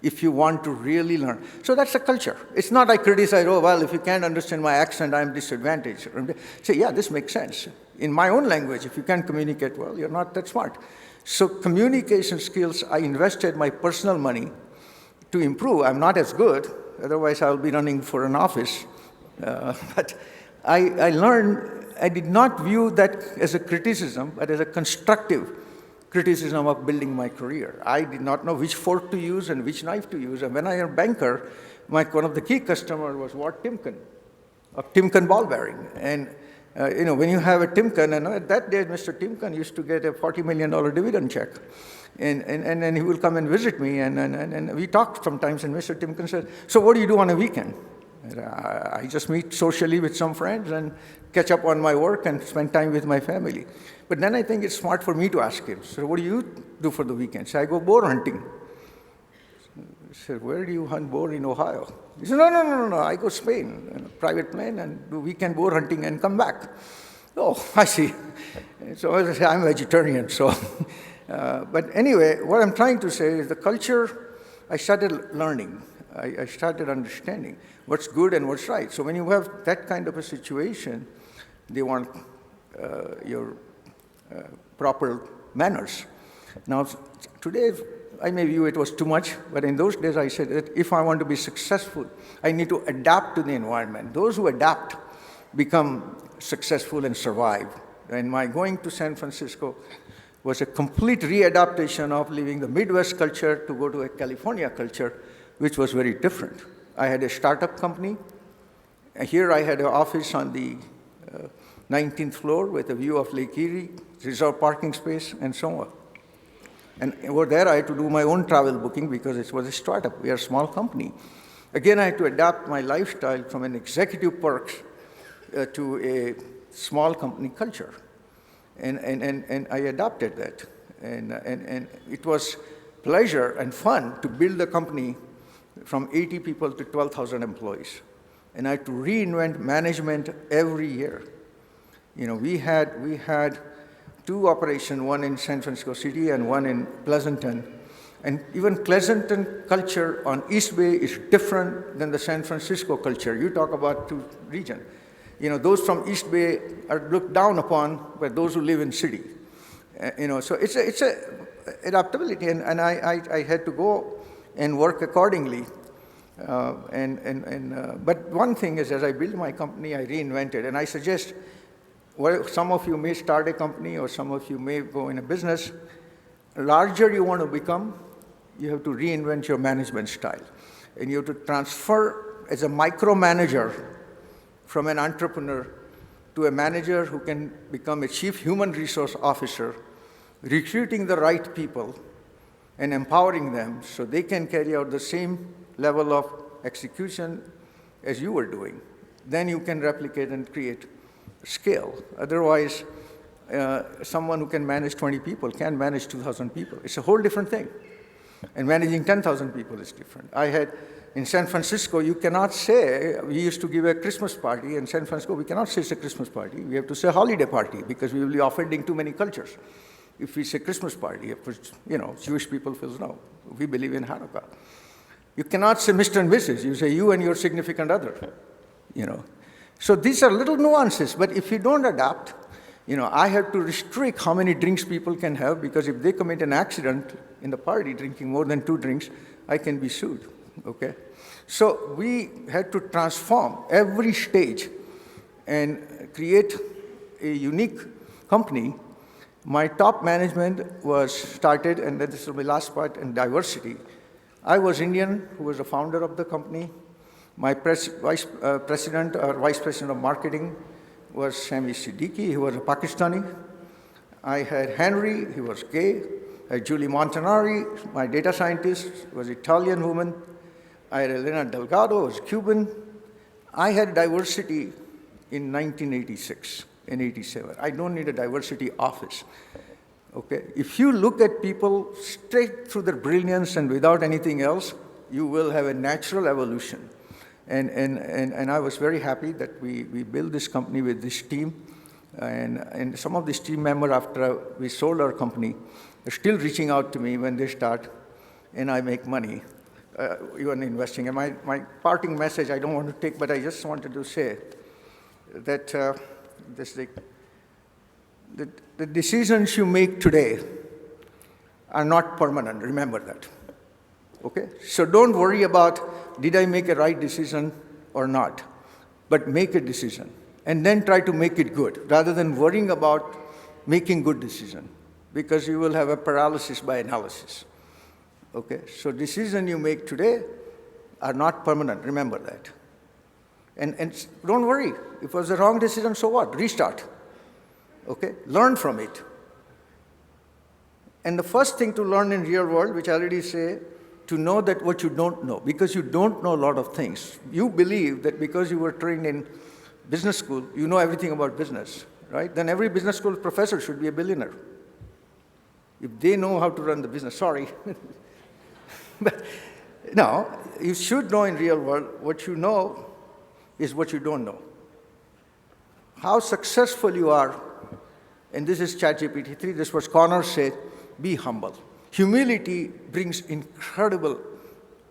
if you want to really learn. So that's a culture. It's not I criticize, oh, well, if you can't understand my accent, I'm disadvantaged. Say, yeah, this makes sense. In my own language, if you can't communicate well, you're not that smart. So communication skills, I invested my personal money to improve. I'm not as good, otherwise I'll be running for an office. But I learned, I did not view that as a criticism, but as a constructive criticism of building my career. I did not know which fork to use and which knife to use. And when I was a banker, one of the key customers was Walt Timken, of Timken Ball Bearing. And when you have a Timken, and at that day, Mr. Timken used to get a $40 million dividend check. And then he will come and visit me, and we talked sometimes, and Mr. Timken said, so what do you do on a weekend? I just meet socially with some friends and catch up on my work and spend time with my family. But then I think it's smart for me to ask him, so what do you do for the weekend? So I go boar hunting. I said, where do you hunt boar in Ohio? He said, no, I go Spain, in a private plane, and do weekend boar hunting and come back. Oh, I see. So I say, I'm vegetarian, so. But anyway, what I'm trying to say is the culture, I started learning. I started understanding what's good and what's right. So when you have that kind of a situation, they want your proper manners. Now, today, I may view it was too much, but in those days I said that if I want to be successful, I need to adapt to the environment. Those who adapt become successful and survive. And my going to San Francisco was a complete readaptation of leaving the Midwest culture to go to a California culture, which was very different. I had a startup company. Here I had an office on the 19th floor with a view of Lake Erie, reserved parking space, and so on. And over there, I had to do my own travel booking because it was a startup. We are a small company. Again, I had to adapt my lifestyle from an executive perks to a small company culture. And I adapted that. And it was pleasure and fun to build a company from 80 people to 12,000 employees. And I had to reinvent management every year. We had two operations, one in San Francisco City and one in Pleasanton. And even Pleasanton culture on East Bay is different than the San Francisco culture. You talk about two regions. Those from East Bay are looked down upon by those who live in city. So it's a adaptability, and I had to go and work accordingly. But one thing is, as I built my company, I reinvented, and I suggest, some of you may start a company or some of you may go in a business. Larger you want to become, you have to reinvent your management style. And you have to transfer as a micromanager from an entrepreneur to a manager who can become a chief human resource officer, recruiting the right people and empowering them so they can carry out the same level of execution as you were doing. Then you can replicate and create scale. Otherwise, someone who can manage 20 people can't manage 2,000 people. It's a whole different thing. And managing 10,000 people is different. In San Francisco, you cannot say, we used to give a Christmas party in San Francisco, we cannot say it's a Christmas party. We have to say holiday party because we will be offending too many cultures. If we say Christmas party, of course, Jewish people feel no, we believe in Hanukkah. You cannot say Mr. and Mrs., you say you and your significant other, So these are little nuances, but if you don't adapt, I have to restrict how many drinks people can have because if they commit an accident in the party drinking more than 2 drinks, I can be sued, okay? So we had to transform every stage and create a unique company. My top management was started, and this is my last part, in diversity. I was Indian, who was the founder of the company. My vice president of marketing was Shami Siddiqui, he was a Pakistani. I had Henry, he was gay. I had Julie Montanari, my data scientist, was Italian woman. I had Elena Delgado, who was Cuban. I had diversity in 1986 and 87. I don't need a diversity office. Okay? If you look at people straight through their brilliance and without anything else, you will have a natural evolution. And I was very happy that we built this company with this team. And some of this team members, after we sold our company, are still reaching out to me when they start, and I make money, even investing. And my parting message, I don't want to take, but I just wanted to say that the decisions you make today are not permanent. Remember that. Okay? So don't worry about, did I make a right decision or not? But make a decision. And then try to make it good, rather than worrying about making good decision, because you will have a paralysis by analysis. Okay? So decisions you make today are not permanent. Remember that. And don't worry. If it was the wrong decision, so what? Restart. Okay? Learn from it. And the first thing to learn in real world, which I already say, to know that what you don't know, because you don't know a lot of things. You believe that because you were trained in business school, you know everything about business, right? Then every business school professor should be a billionaire. If they know how to run the business, sorry. But no, you should know in real world what you know is what you don't know. How successful you are, and this is ChatGPT 3, this was Connor said, be humble. Humility brings incredible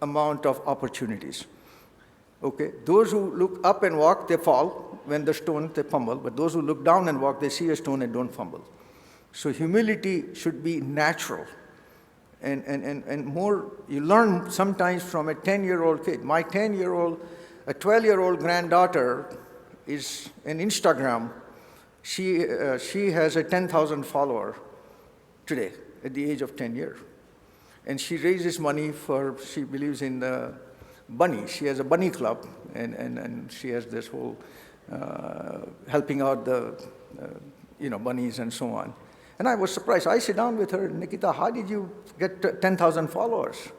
amount of opportunities. Okay? Those who look up and walk, they fall. When the stone, they fumble. But those who look down and walk, they see a stone and don't fumble. So humility should be natural. And more, you learn sometimes from a 10-year-old kid. My 12-year-old granddaughter is an Instagram. She has a 10,000 follower today, at the age of 10 years. And she raises money she believes in the bunny. She has a bunny club, and she has this whole helping out the bunnies and so on. And I was surprised. I sit down with her, Nikita, how did you get 10,000 followers?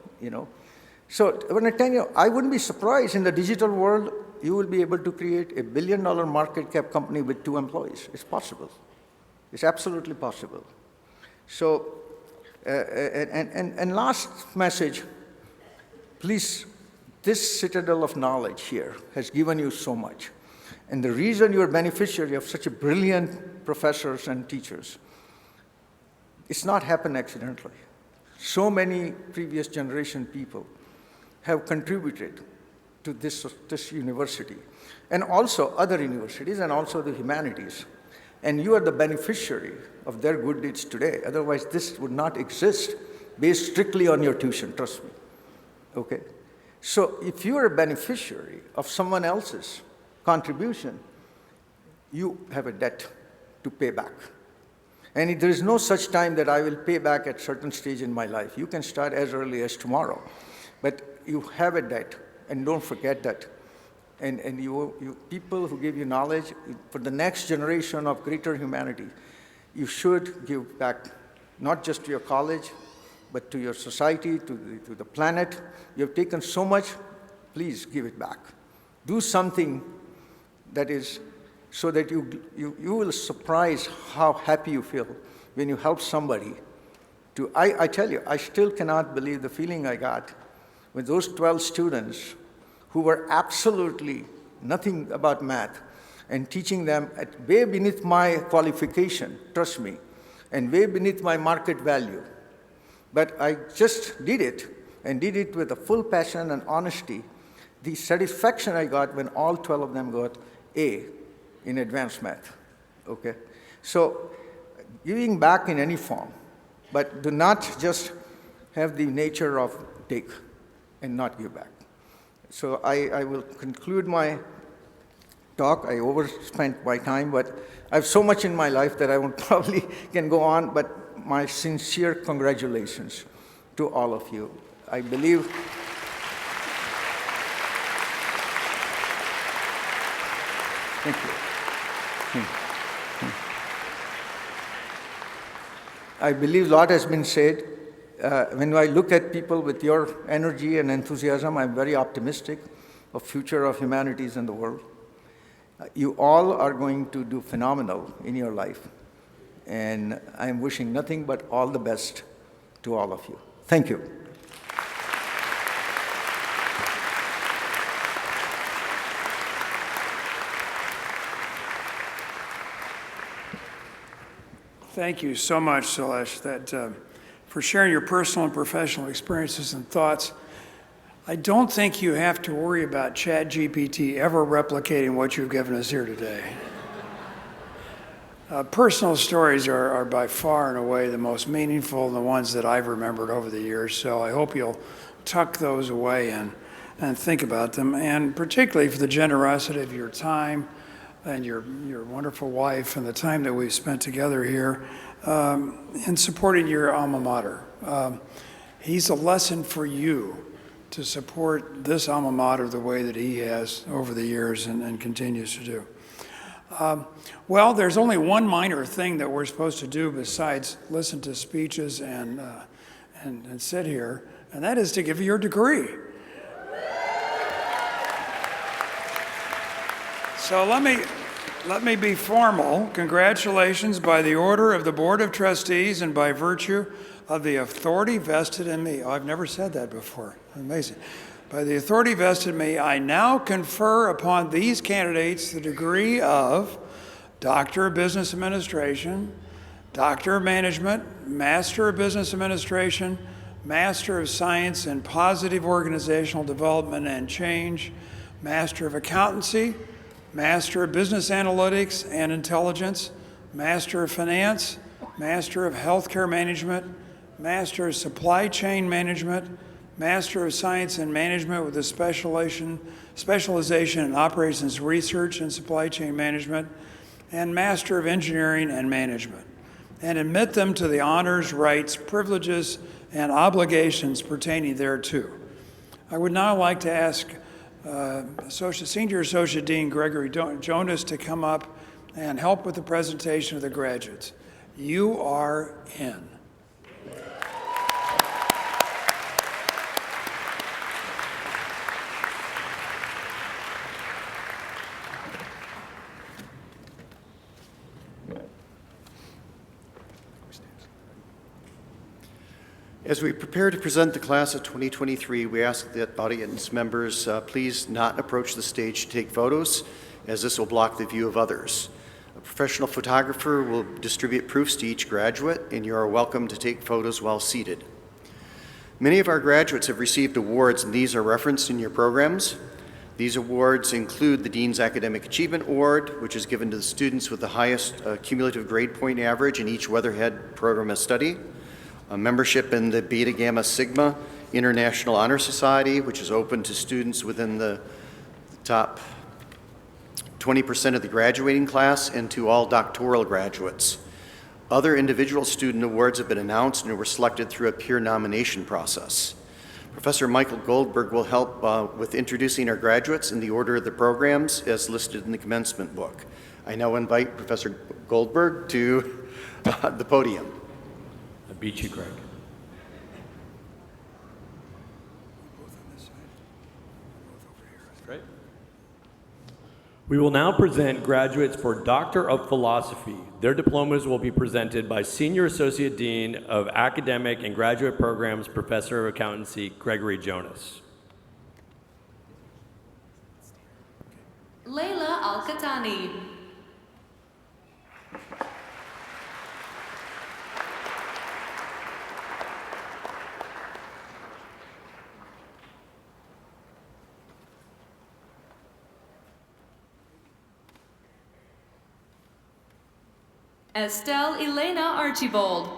So when I tell you, I wouldn't be surprised in the digital world, you will be able to create a $1 billion market cap company with 2 employees. It's possible. It's absolutely possible. So, and last message, please, this citadel of knowledge here has given you so much. And the reason you're a beneficiary of such a brilliant professors and teachers, it's not happened accidentally. So many previous generation people have contributed to this university, and also other universities, and also the humanities. And you are the beneficiary of their good deeds today. Otherwise, this would not exist based strictly on your tuition, trust me. Okay? So if you are a beneficiary of someone else's contribution, you have a debt to pay back. And there is no such time that I will pay back at certain stage in my life. You can start as early as tomorrow. But you have a debt, and don't forget that. And you people who give you knowledge, for the next generation of greater humanity, you should give back, not just to your college, but to your society, to the planet. You have taken so much, please give it back. Do something that is so that you will surprise how happy you feel when you help somebody I tell you, I still cannot believe the feeling I got with those 12 students who were absolutely nothing about math and teaching them at way beneath my qualification, trust me, and way beneath my market value. But I just did it, and did it with a full passion and honesty. The satisfaction I got when all 12 of them got A in advanced math, okay? So giving back in any form, but do not just have the nature of take and not give back. So I will conclude my talk. I overspent my time, but I have so much in my life that I won't probably can go on, but my sincere congratulations to all of you. I believe thank you. I believe a lot has been said. When I look at people with your energy and enthusiasm, I'm very optimistic of future of humanities in the world. You all are going to do phenomenal in your life. And I'm wishing nothing but all the best to all of you. Thank you. Thank you so much, Sailesh, for sharing your personal and professional experiences and thoughts. I don't think you have to worry about ChatGPT ever replicating what you've given us here today. Personal stories are by far and away the most meaningful and the ones that I've remembered over the years, so I hope you'll tuck those away and think about them, and particularly for the generosity of your time and your wonderful wife and the time that we've spent together here in supporting your alma mater. He's a lesson for you to support this alma mater the way that he has over the years and continues to do. Well, there's only one minor thing that we're supposed to do besides listen to speeches and sit here, and that is to give you your degree. So let me be formal. Congratulations by the order of the Board of Trustees and by virtue of the authority vested in me. Oh, I've never said that before. Amazing. By the authority vested in me, I now confer upon these candidates the degree of Doctor of Business Administration, Doctor of Management, Master of Business Administration, Master of Science in Positive Organizational Development and Change, Master of Accountancy, Master of Business Analytics and Intelligence, Master of Finance, Master of Healthcare Management, Master of Supply Chain Management, Master of Science in Management with a specialization in Operations Research and Supply Chain Management, and Master of Engineering and Management, and admit them to the honors, rights, privileges, and obligations pertaining thereto. I would now like to ask Senior Associate Dean Gregory Jonas to come up and help with the presentation of the graduates. You are in. As we prepare to present the class of 2023, we ask that audience members please not approach the stage to take photos, as this will block the view of others. A professional photographer will distribute proofs to each graduate, and you are welcome to take photos while seated. Many of our graduates have received awards, and these are referenced in your programs. These awards include the Dean's Academic Achievement Award, which is given to the students with the highest cumulative grade point average in each Weatherhead program of study, a membership in the Beta Gamma Sigma International Honor Society, which is open to students within the top 20% of the graduating class and to all doctoral graduates. Other individual student awards have been announced and were selected through a peer nomination process. Professor Michael Goldberg will help with introducing our graduates in the order of the programs as listed in the commencement book. I now invite Professor Goldberg to the podium. I beat you, Greg. Both on this side. Both over here. Great. We will now present graduates for Doctor of Philosophy. Their diplomas will be presented by Senior Associate Dean of Academic and Graduate Programs, Professor of Accountancy, Gregory Jonas. Layla Al-Katani. Estelle Elena Archibald.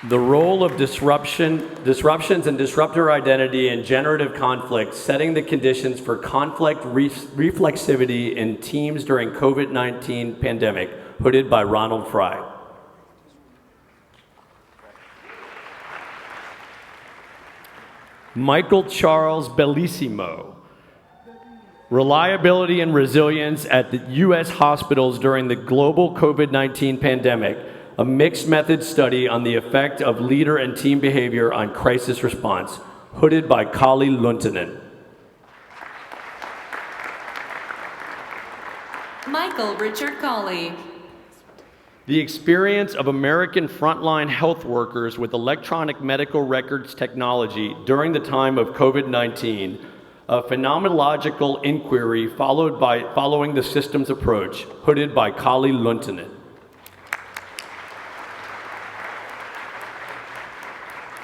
The role of disruptions and disruptor identity and generative conflict, setting the conditions for conflict reflexivity in teams during COVID-19 pandemic, hooded by Ronald Fry. Michael Charles Bellissimo. Reliability and resilience at the U.S. hospitals during the global COVID-19 pandemic, a mixed method study on the effect of leader and team behavior on crisis response, hooded by Kali Luntinen. Michael Richard Colley. The experience of American frontline health workers with electronic medical records technology during the time of COVID-19, a phenomenological inquiry following the systems approach, hooded by Kali Luntinen.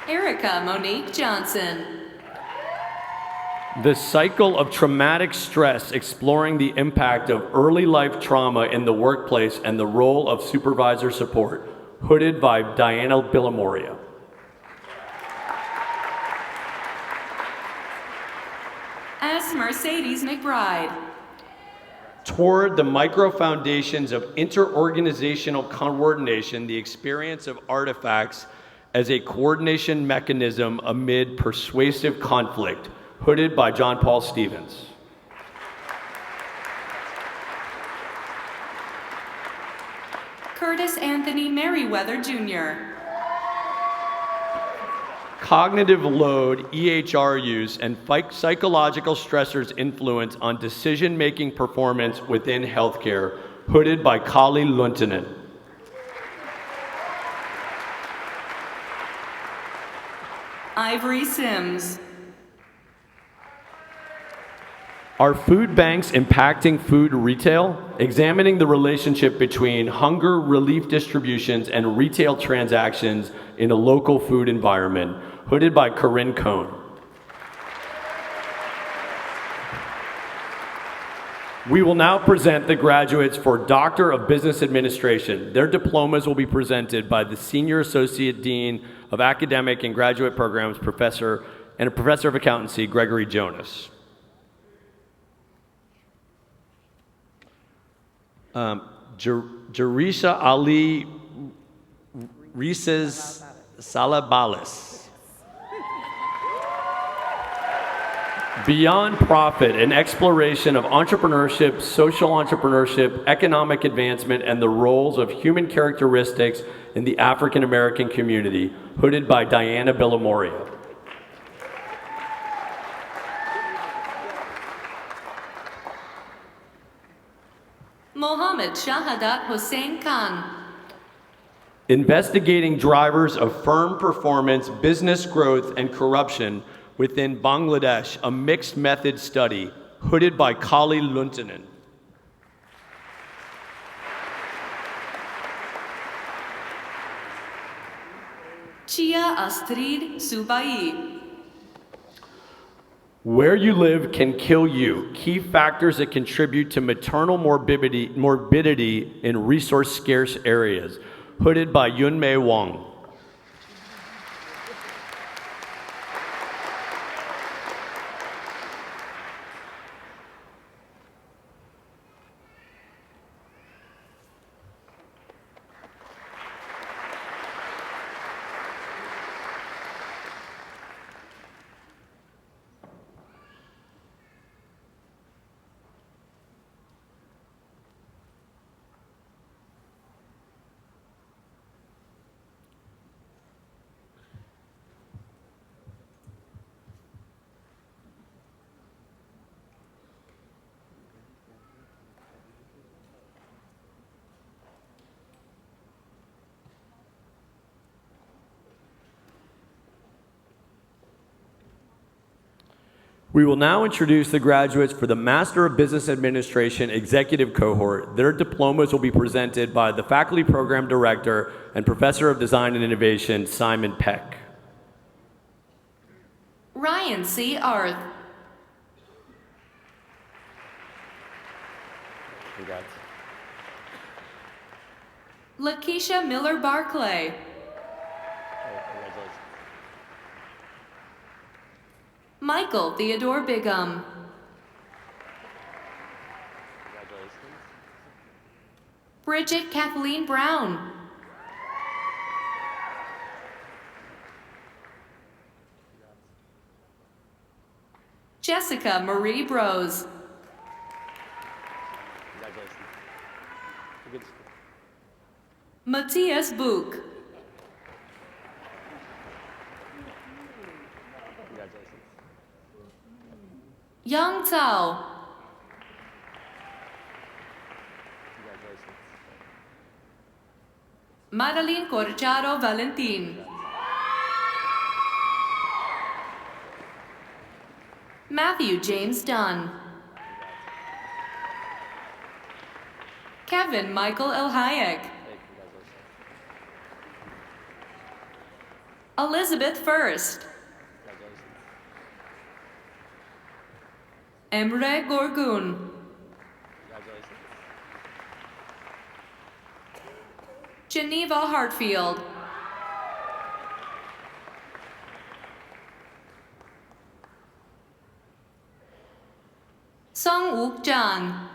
Erica Monique Johnson. The cycle of traumatic stress, exploring the impact of early life trauma in the workplace and the role of supervisor support, hooded by Diana Billamoria. S. Mercedes McBride. Toward the micro foundations of interorganizational coordination, the experience of artifacts as a coordination mechanism amid persuasive conflict, hooded by John Paul Stevens. Curtis Anthony Merriweather Jr. Cognitive load, EHR use, and psychological stressors' influence on decision-making performance within healthcare, hooded by Kali Luntinen. Ivory Sims. Are food banks impacting food retail? Examining the relationship between hunger relief distributions and retail transactions in a local food environment, hooded by Corinne Cohn. We will now present the graduates for Doctor of Business Administration. Their diplomas will be presented by the Senior Associate Dean of Academic and Graduate Programs, Professor of Accountancy, Gregory Jonas. Jarisha Ali Reeses Salabalis. Beyond profit, an exploration of entrepreneurship, social entrepreneurship, economic advancement, and the roles of human characteristics in the African American community, hooded by Diana Billamoria. Mohammed Shahadat Hussein Khan. Investigating drivers of firm performance, business growth, and corruption within Bangladesh, a mixed method study, hooded by Kali Luntinen. Chia Astrid Subai. Where you live can kill you. Key factors that contribute to maternal morbidity in resource-scarce areas. Hooded by Yunmei Wang. We will now introduce the graduates for the Master of Business Administration Executive Cohort. Their diplomas will be presented by the Faculty Program Director and Professor of Design and Innovation, Simon Peck. Ryan C. Arth. Congrats. Lakeisha Miller Barclay. Congratulations. Michael Theodore Bigham. Congratulations. Bridget Kathleen Brown. Jessica Marie Brose. Congratulations. Good school. Matthias Book. Congratulations. Yang Tao. Congratulations. Madeline Corcharo Valentin. Matthew James Dunn. Kevin Michael L. Hayek. Elizabeth First. Emre Gorgun. Geneva Hartfield. Song Wook Jan.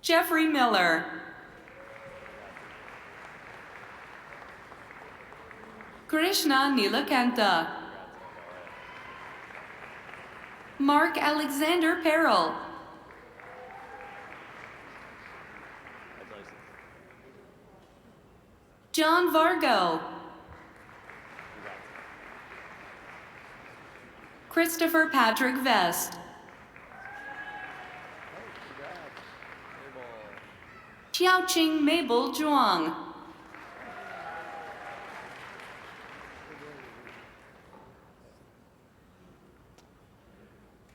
Jeffrey Miller. Krishna Nilakanta. Mark Alexander Perrell. John Vargo. Christopher Patrick Vest. Xiaoqing Mabel Zhuang.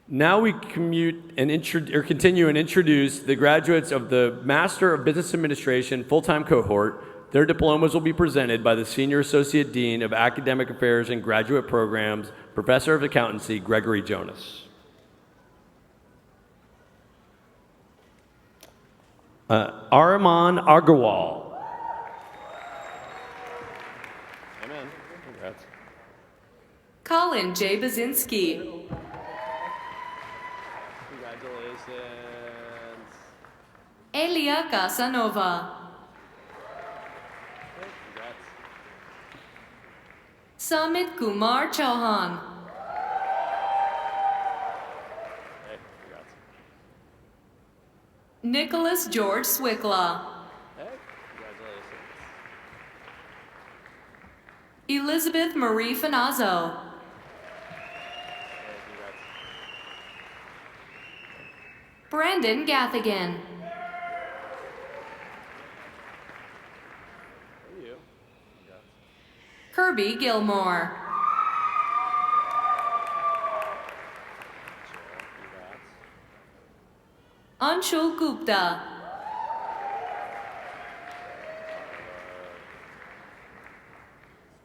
Now we continue and introduce the graduates of the Master of Business Administration full-time cohort. Their diplomas will be presented by the Senior Associate Dean of Academic Affairs and Graduate Programs, Professor of Accountancy, Gregory Jonas. Arman Agarwal. Amen. Congrats. Colin J. Bazinski. Congratulations. Elia Casanova. Congrats. Samit Kumar Chauhan. Hey, congrats. Nicholas George Swickla. Hey, congratulations. Elizabeth Marie Finazzo. Hey, congrats. Brandon Gathigan. Hey, you. Congrats. Kirby Gilmore. Congrats. Anshul Gupta.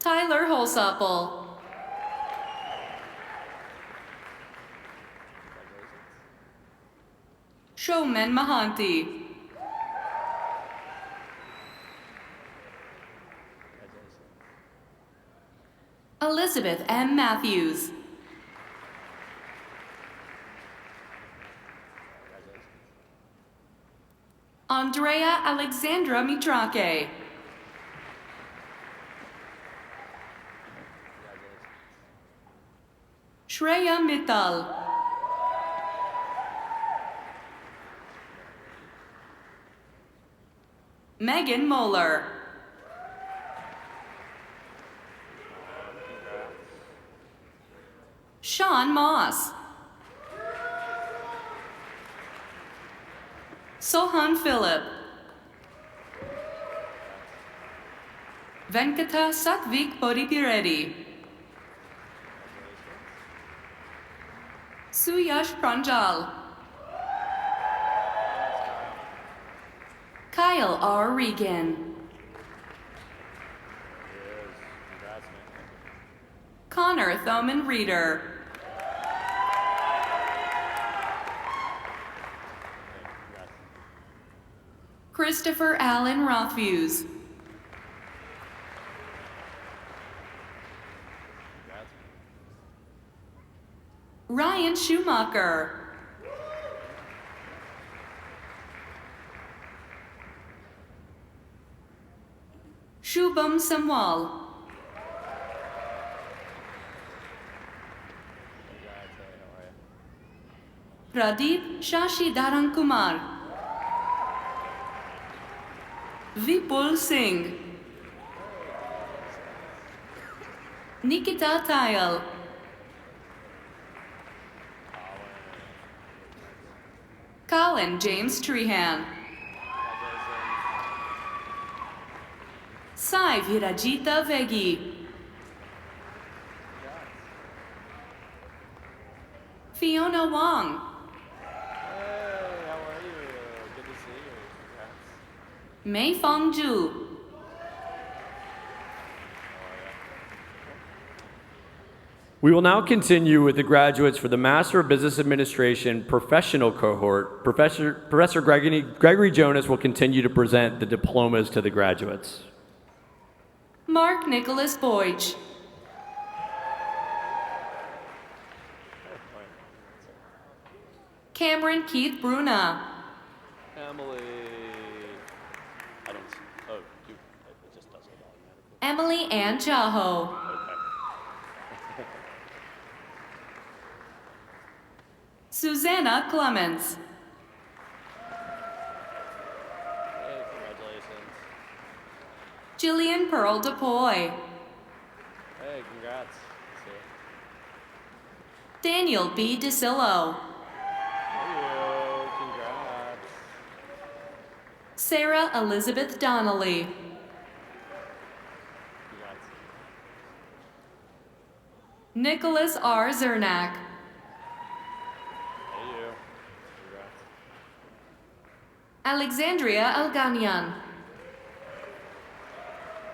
Tyler Holsapple. Showman Mahanti. Elizabeth M. Matthews. Andrea Alexandra Mitrake. Shreya Mittal. Megan Moeller. Sean Moss. Sohan Phillip. Venkata Satvik Podipireddy. Suyash Pranjal. Kyle R. Regan. Connor Thoman Reeder. Christopher Allen Rothfuse. Ryan Schumacher. Shubham Samwal. Pradeep Shashi Dharankumar. Vipul Singh. Nikita Tayal. Colin James Trehan. Sai Virajita Vegi. Fiona Wong. Mei Fong Ju. We will now continue with the graduates for the Master of Business Administration professional cohort. Professor Gregory Jonas will continue to present the diplomas to the graduates. Mark Nicholas Boych. Cameron Keith Bruna. Emily. I don't. Oh, you. It just does it automatically. Emily Ann Chaho. Okay. Susanna Clements. Hey, congratulations. Jillian Pearl DePoy. Hey, congrats. See you. Daniel B. DeSillo. Hey, congrats. Sarah Elizabeth Donnelly. Congrats. Nicholas R. Zernak. Hey, you. Congrats. Alexandria Alganian.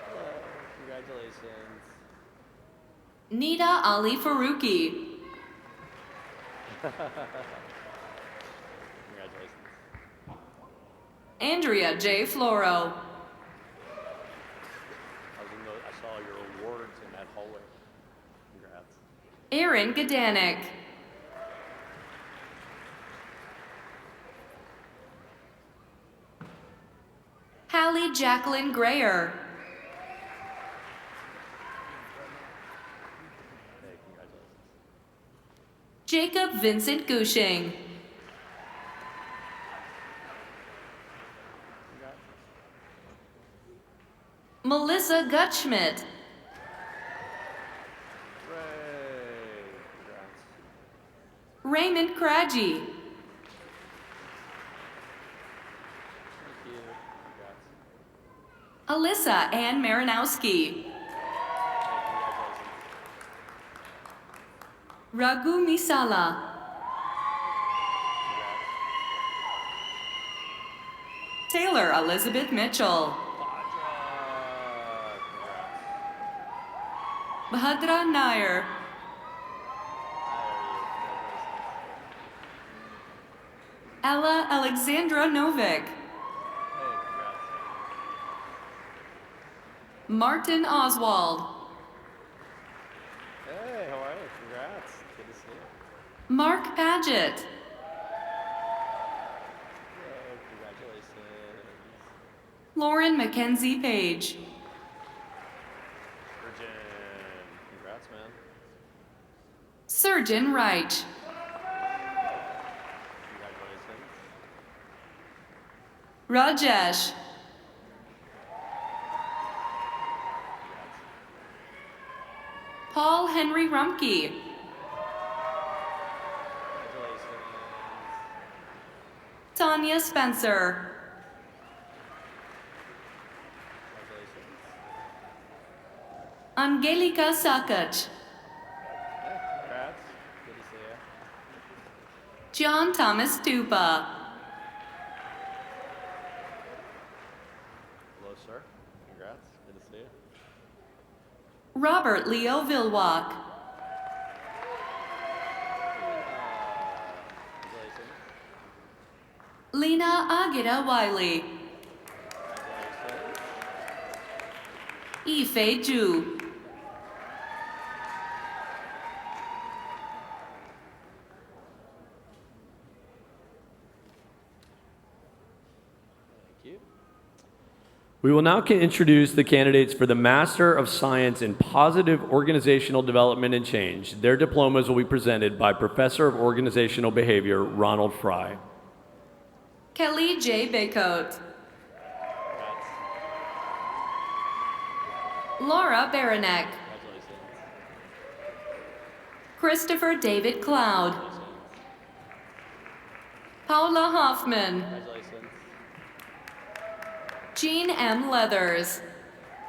Hello. Congratulations. Nida Ali Faruqi. Congratulations. Andrea J. Floro. I saw your awards in that hallway. Congrats. Aaron Gadanek. Hallie Jacqueline Grayer. Hey, congratulations. Jacob Vincent Gushing. Congrats. Melissa Gutschmidt. Hooray. Congrats. Raymond Craggy. Thank you. Congrats. Alyssa Ann Marinowski. Hey, congratulations. Raghu Misala. Taylor Elizabeth Mitchell. Congrats. Bhadra Nair. Ella Alexandra Novik. Hey, congrats. Martin Oswald. Hey, how are you? Congrats. Good to see you. Mark Paget. Hello, congratulations. Lauren Mackenzie Page. Virgin. Congrats, man. Surgeon Reich. Congratulations. Rajesh. Paul Henry Rumke. Congratulations. Tanya Spencer. Congratulations. Angelica Sakach. Congrats. Good to see you. John Thomas Tupa. Hello, sir. Congrats. Good to see you. Robert Leo Vilwalk. Congratulations. Lena Agita Wiley. Congratulations. Yifei Zhu. Thank you. We will now introduce the candidates for the Master of Science in Positive Organizational Development and Change. Their diplomas will be presented by Professor of Organizational Behavior, Ronald Fry. Kelly J. Baycoat. Laura Baranek. Congratulations. Christopher David Cloud. Paula Hoffman. Congratulations. Jean M. Leathers.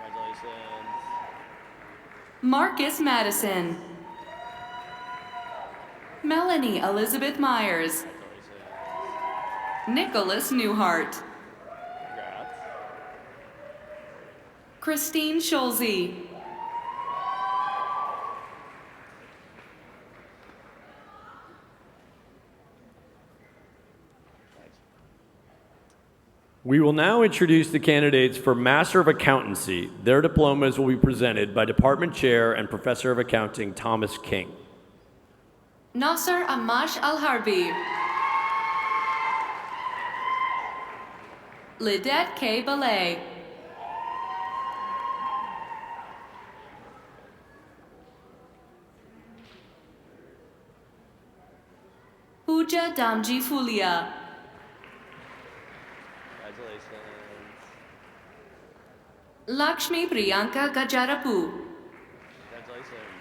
Congratulations. Marcus Madison. Melanie Elizabeth Myers. Congratulations. Nicholas Newhart. Congrats. Christine Scholze. We will now introduce the candidates for Master of Accountancy. Their diplomas will be presented by Department Chair and Professor of Accounting, Thomas King. Nasser Amash Al-Harbi. Lidette K. Ballet. Pooja Damji Fulia. Congratulations. Lakshmi Priyanka Gajarapu. Congratulations.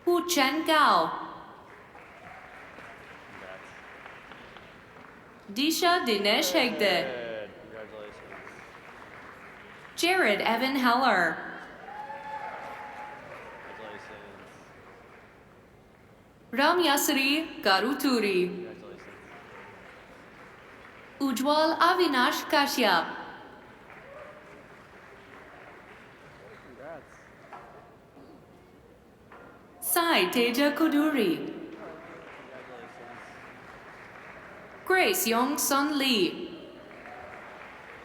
Hu Chen Gao. Congrats. Disha Dinesh Hegde. Good. Congratulations. Jared Evan Heller. Congratulations. Ramyasri Garuturi. Congratulations. Ujwal Avinash Kashyap. Congrats. Sai Teja Kuduri. Congratulations. Grace Yong Sun Lee.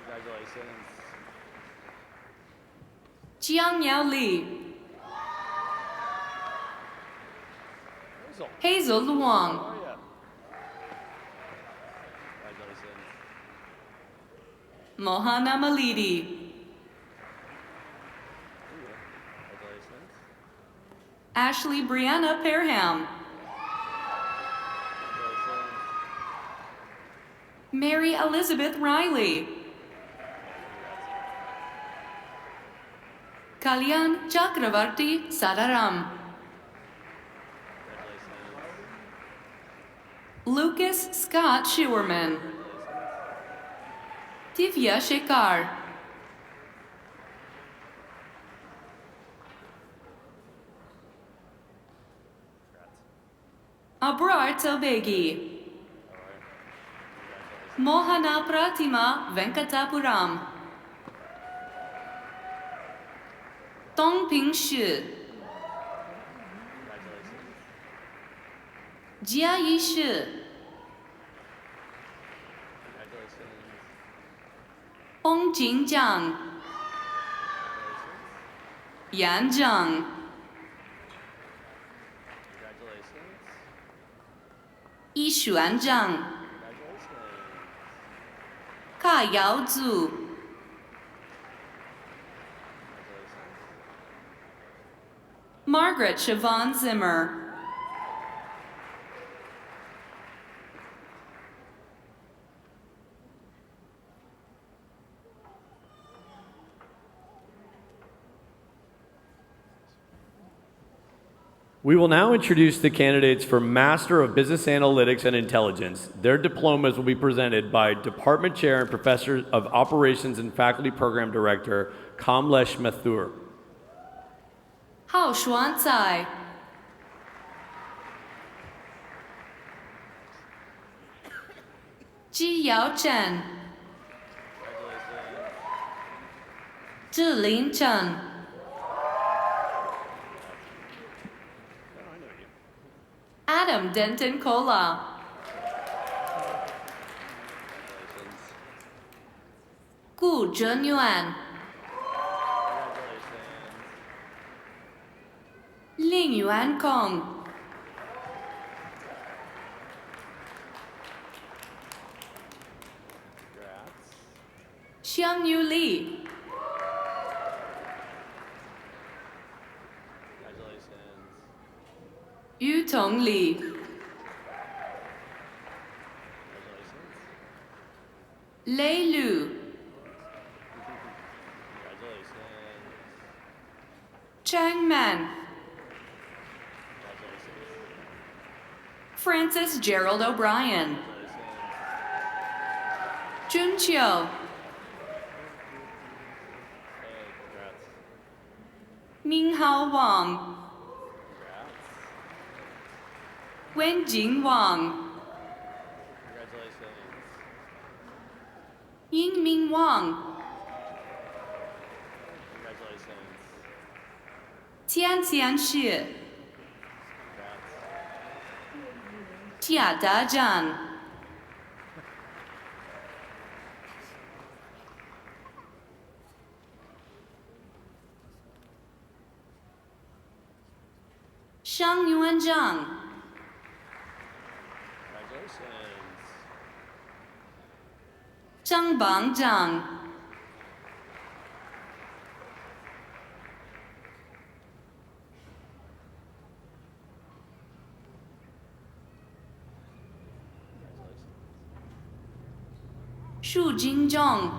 Congratulations. Jiang Yao Li. Hazel. Hazel Luong. How are ya? Congratulations. Mohana Malidi. Congratulations. Ashley Brianna Perham. Congratulations. Mary Elizabeth Riley. Kalyan Chakravarti Sadaram. Congratulations. Lucas Scott Schuerman. Divya Shekar. Abrar Tobegi. Mohana Pratima Venkatapuram. Dongping Shi. Jia Yishi. Congratulations. Hong Jingjiang. Yan Zhang. Congratulations. Yi Xuan Zhang. Congratulations. Ka Yao Zu. Margaret Siobhan Zimmer. We will now introduce the candidates for Master of Business Analytics and Intelligence. Their diplomas will be presented by Department Chair and Professor of Operations and Faculty Program Director Kamlesh Mathur. 浩爽仔 姬瑶珍 志玲珍 Adam Denton Cola 顾哲远 林元空 Xiang Yu Li 于同里 Lei Lu Chang Man Francis Gerald O'Brien Jun Chiu Minghao Wang Wenjing Wang Yingming Wang Tian Shi Jia Dazhan Shang Yuanzhang Zhang Bangzhang Shu Jinzhong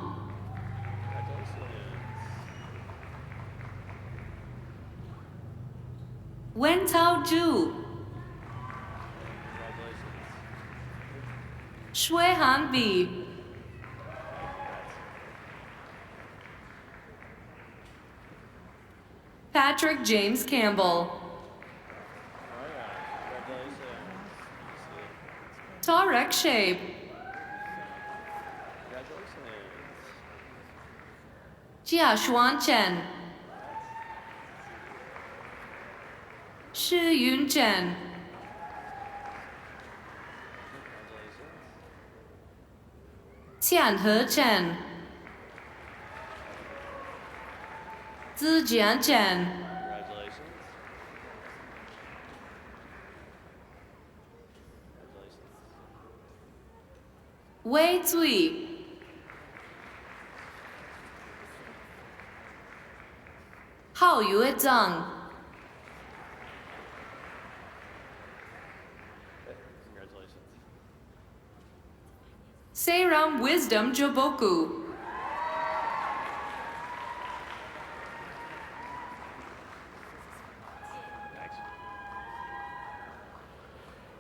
Wen Taozhu Shui Hanbi Patrick James Campbell Tarek Shape Jia Xuan Chen Shi Yun Chen Tian He Chen Zijian Chen Wei Zui Hao Yue Zhang Seiram Wisdom Joboku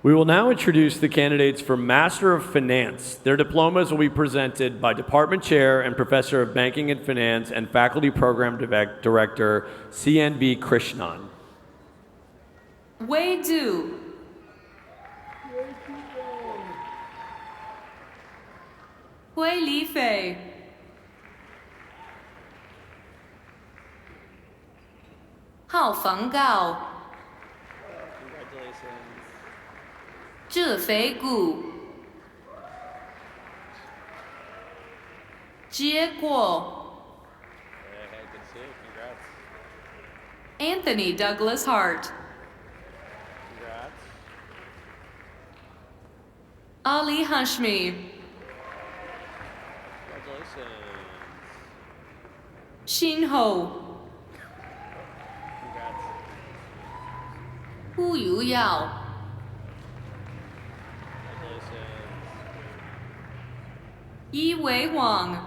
We will now introduce the candidates for Master of Finance. Their diplomas will be presented by Department Chair and Professor of Banking and Finance and Faculty Program Director CNB Krishnan. Wei Du Hui Li Fei Hao Feng Gao 这肥骨结果 Anthony Douglas Hart Ali Hashmi Xin Ho Hu Yu Yao Yi Wei Wang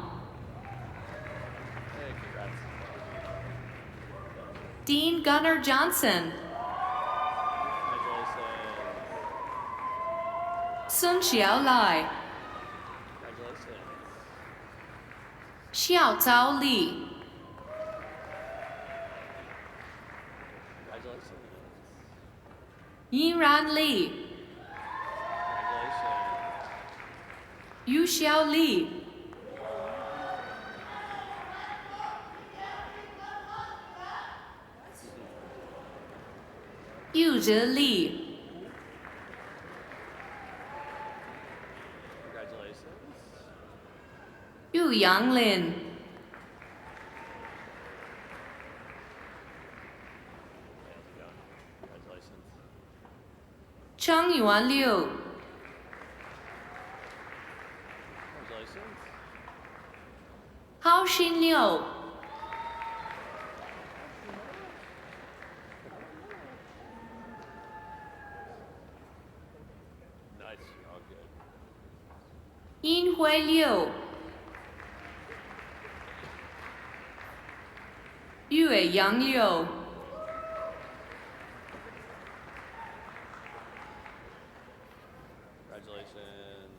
Dean Gunnar Johnson 孙小来， Congratulations. 孝昭丽， Congratulations. 依然丽， Congratulations. 于小丽， 又哲丽， Congratulations. 又杨林， Congratulations. 张元六， Congratulations. 郝新六， Nice. You're all good. 殷辉六， 岳阳六， Congratulations.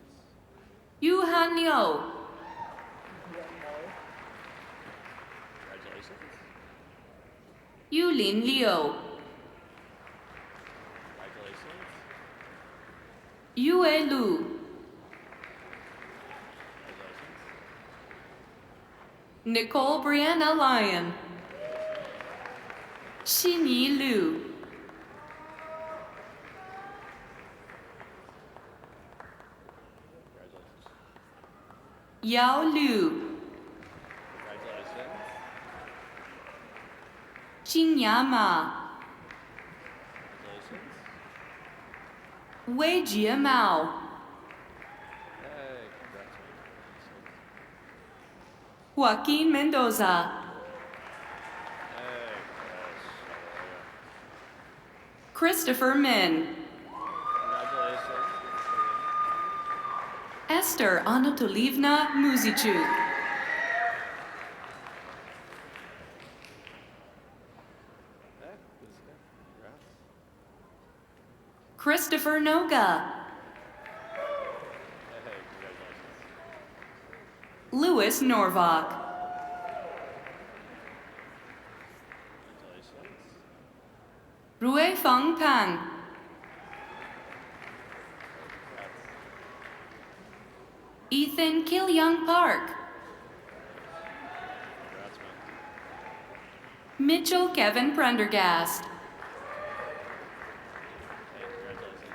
约翰六， Congratulations. 幽林六， Congratulations. 于伟路， Congratulations. Nicole Brianna Lyon, 悉尼路， Congratulations. 姚路， Congratulations. 金亚马， Congratulations. 韦杰茂， Hey, congrats, man. Joaquin Mendoza, Hey, Chris. Christopher Min, Congratulations. Esther Anatolievna Muzichuk, Hey, good to see you. Congrats. Christopher Noga, Hey, congratulations. Louis Norvok, Congratulations. Rui Feng Pang, Ethan Kilyoung Park, Congrats, man. Mitchell Kevin Prendergast, Hey, congratulations.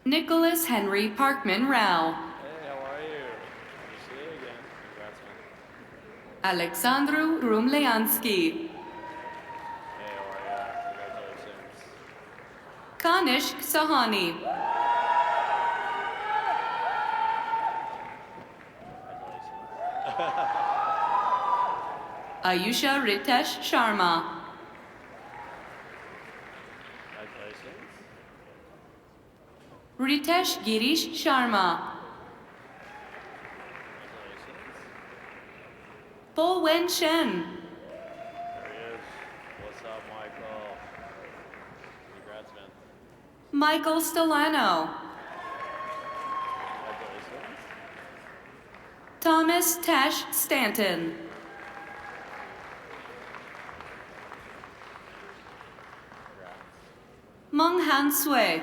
Nicholas Henry Parkman Rao, Hey, how are you? Good to see you again. Congrats, man. Alexandru Rumleansky, Hey, how are you? Congratulations. Kanishk Sahani, Ayusha Ritesh Sharma, Congratulations. Ritesh Girish Sharma, Congratulations. Bo Wen Shen, There he is. What's up, Michael? Congrats, man. Michael Stelano, Congratulations. Thomas Tash Stanton, Congrats. Meng Han Sui,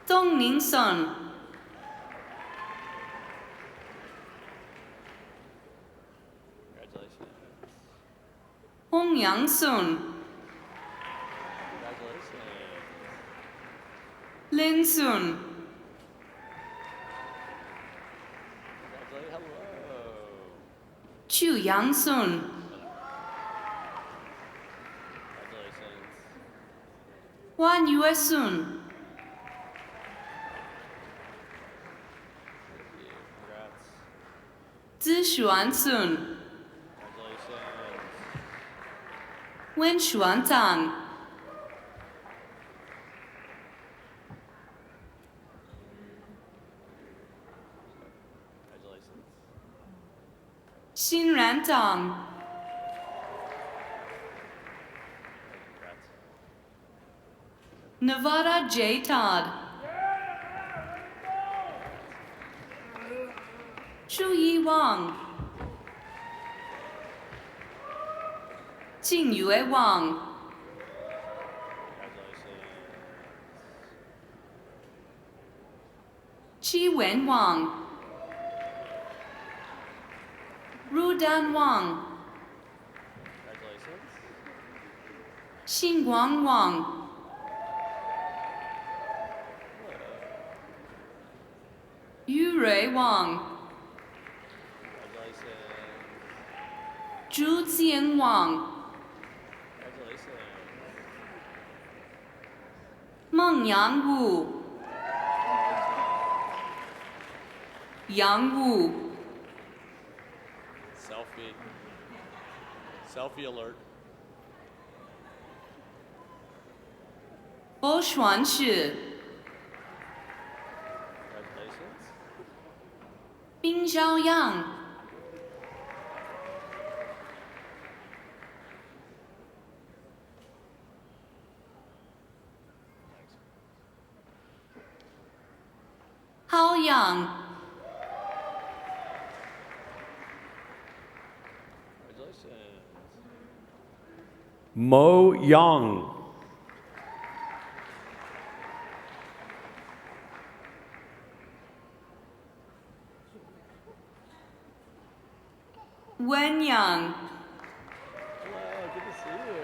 Dong Ning Sun, Congratulations. Hong Yang Sun, Congratulations. Lin Sun, Congratulations. Hello. Chu Yang Sun, Congratulations. Wan Yue Sun, Thank you. Congrats. Zi Xuan Sun, Congratulations. Wen Xuan Zhang, Congratulations. Xin Ran Zhang, Congrats. Nevada J. Todd. Shuyi Wang. Jingyue Wang. Chi-Wen Wang. Rudan Wang. Xinguang Wang. Yurui Wang. Zhu Jian Wang. Mengyang Wu. Yang Wu. Selfie. Selfie alert. Bo Xuanshi. Congratulations. Bing Xiaoyang. Hao Yang. Congratulations. Mo Yang. Wen Yang. Hello, good to see you.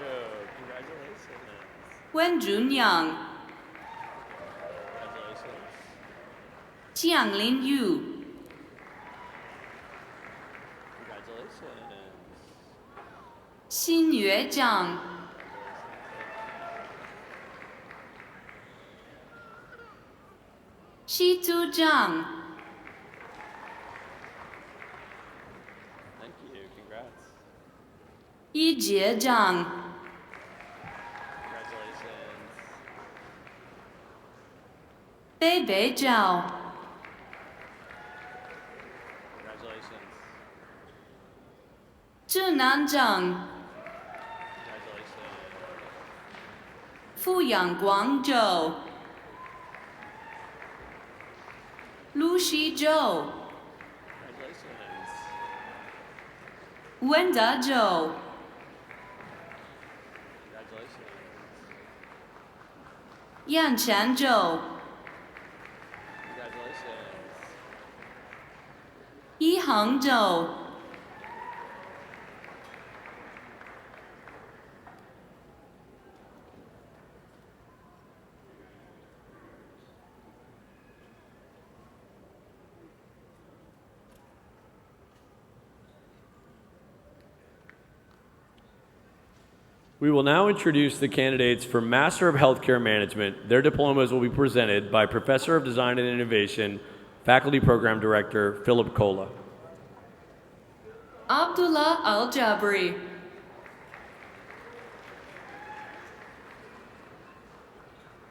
Congratulations. Wen Junyang. Congratulations. Jianglin Yu. Congratulations. Xin Yue Zhang. Shi Tu Zhang. Thank you. Congrats. Yi Jie Zhang. Congratulations. Bei Bei Zhao. Congratulations. Zhenan Zhang. Congratulations. Fuyang Guangzhou. Lu Shi Zhou. Congratulations. Wenda Zhou. Congratulations. Yanchan Zhou. Congratulations. Yiheng Zhou. We will now introduce the candidates for Master of Healthcare Management. Their diplomas will be presented by Professor of Design and Innovation, Faculty Program Director, Philip Kola. Abdullah Al-Jabri.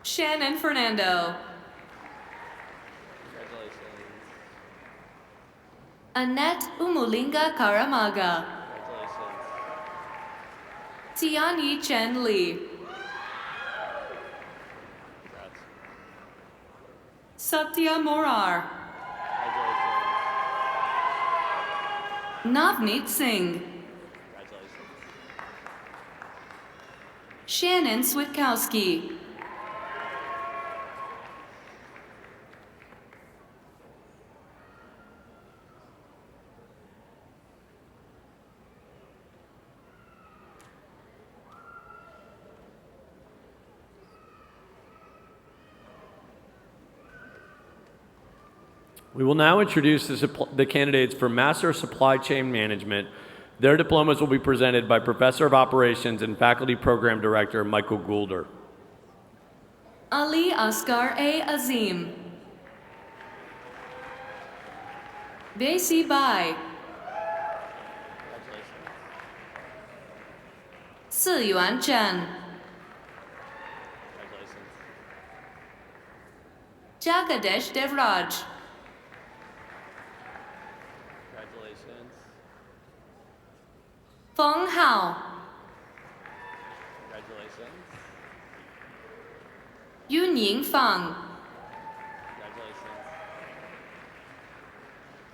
Shannon Fernando. Congratulations. Annette Umulinga Karamaga. Congratulations. Tianyi Chen Li. Congrats. Satya Morar. Congratulations. Navneet Singh. Congratulations. Shannon Switkowski. We will now introduce the candidates for Master of Supply Chain Management. Their diplomas will be presented by Professor of Operations and Faculty Program Director, Michael Goulder. Ali Asghar A. Azim. Besi Bai. Congratulations. Siyuan Chen. Congratulations. Jagadesh Devraj. Congratulations. Feng Hao. Congratulations. Yun Ying Fang,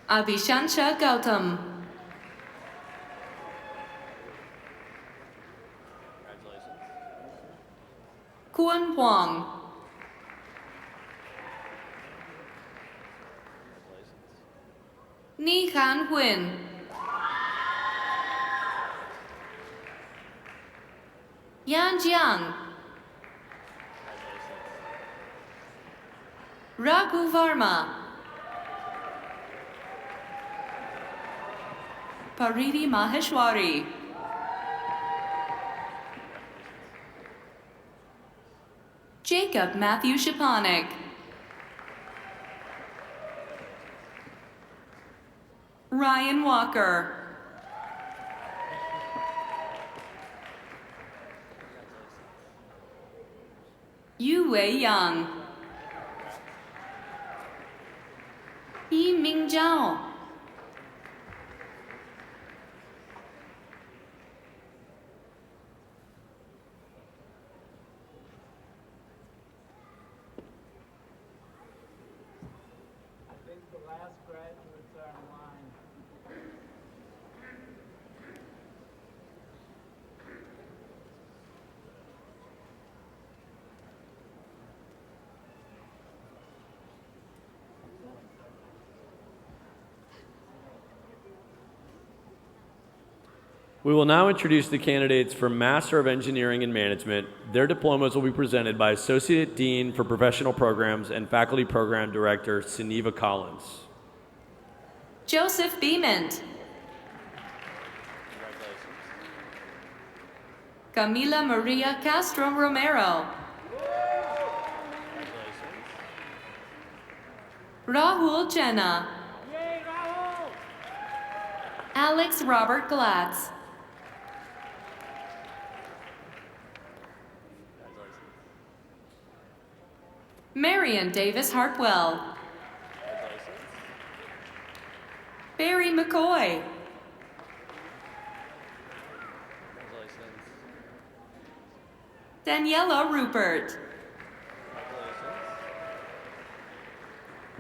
Congratulations. Abhishansha Gautam, Congratulations. Kuan Huang, Congratulations. Ni Han Huyen, Yan Jiang, Raghu Varma, Pariti Maheshwari, Jacob Matthew Shapanik, Ryan Walker, Yu Wei Yang, Yi Ming Zhao, I think the last graduates are in line. We will now introduce the candidates for Master of Engineering and Management. Their diplomas will be presented by Associate Dean for Professional Programs and Faculty Program Director Suneva Collins. Joseph Beament, Congratulations. Camila Maria Castro Romero, Congratulations. Rahul Jena, Alex Robert Glatz, Marion Davis Hartwell, Congratulations. Barry McCoy, Congratulations. Daniela Rupert, Congratulations.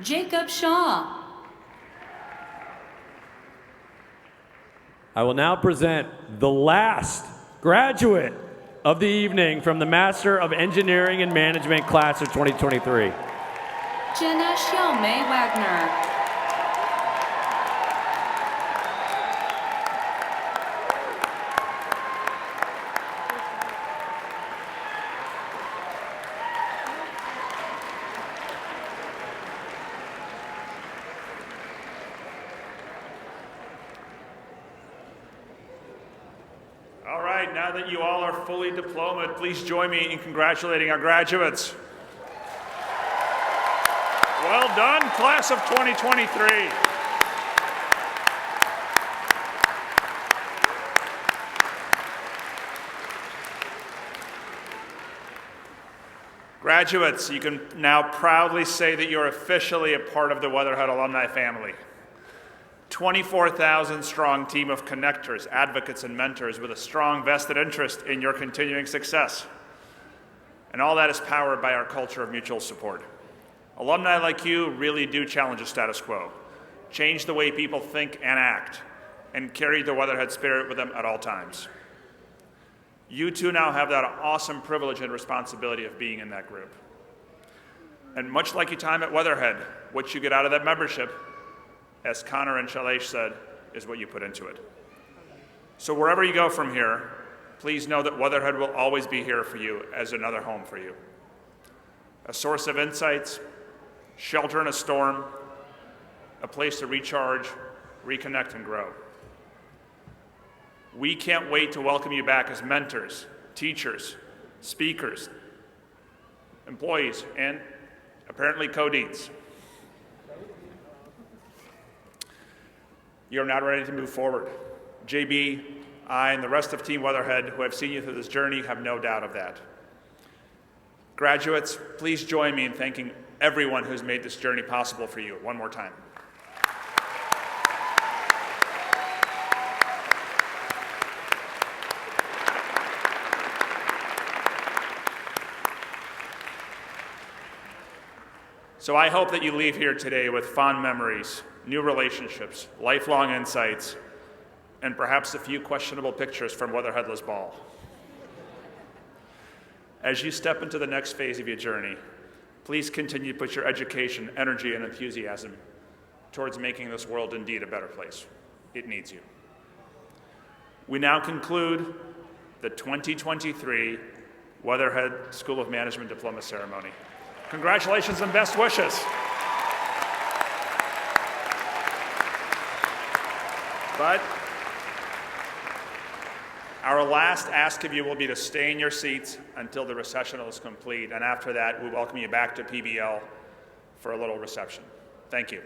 Jacob Shaw, I will now present the last graduate of the evening from the Master of Engineering and Management class of 2023. Jenna Xiaomei Wagner, All right, now that you all are fully diplomaed, please join me in congratulating our graduates. Well done, class of 2023. Graduates, you can now proudly say that you're officially a part of the Weatherhead alumni family. 24,000 strong team of connectors, advocates, and mentors with a strong vested interest in your continuing success. And all that is powered by our culture of mutual support. Alumni like you really do challenge the status quo, change the way people think and act, and carry the Weatherhead spirit with them at all times. You too now have that awesome privilege and responsibility of being in that group. And much like your time at Weatherhead, what you get out of that membership, as Connor and Shailesh said, is what you put into it. So wherever you go from here, please know that Weatherhead will always be here for you as another home for you. A source of insights, shelter in a storm, a place to recharge, reconnect, and grow. We can't wait to welcome you back as mentors, teachers, speakers, employees, and apparently co-deans. You're now ready to move forward. JB, I, and the rest of Team Weatherhead who have seen you through this journey have no doubt of that. Graduates, please join me in thanking everyone who's made this journey possible for you one more time. So I hope that you leave here today with fond memories, new relationships, lifelong insights, and perhaps a few questionable pictures from Weatherheadless Ball. As you step into the next phase of your journey, please continue to put your education, energy, and enthusiasm towards making this world indeed a better place. It needs you. We now conclude the 2023 Weatherhead School of Management Diploma Ceremony. Congratulations and best wishes. But our last ask of you will be to stay in your seats until the recessional is complete, and after that, we welcome you back to PBL for a little reception. Thank you.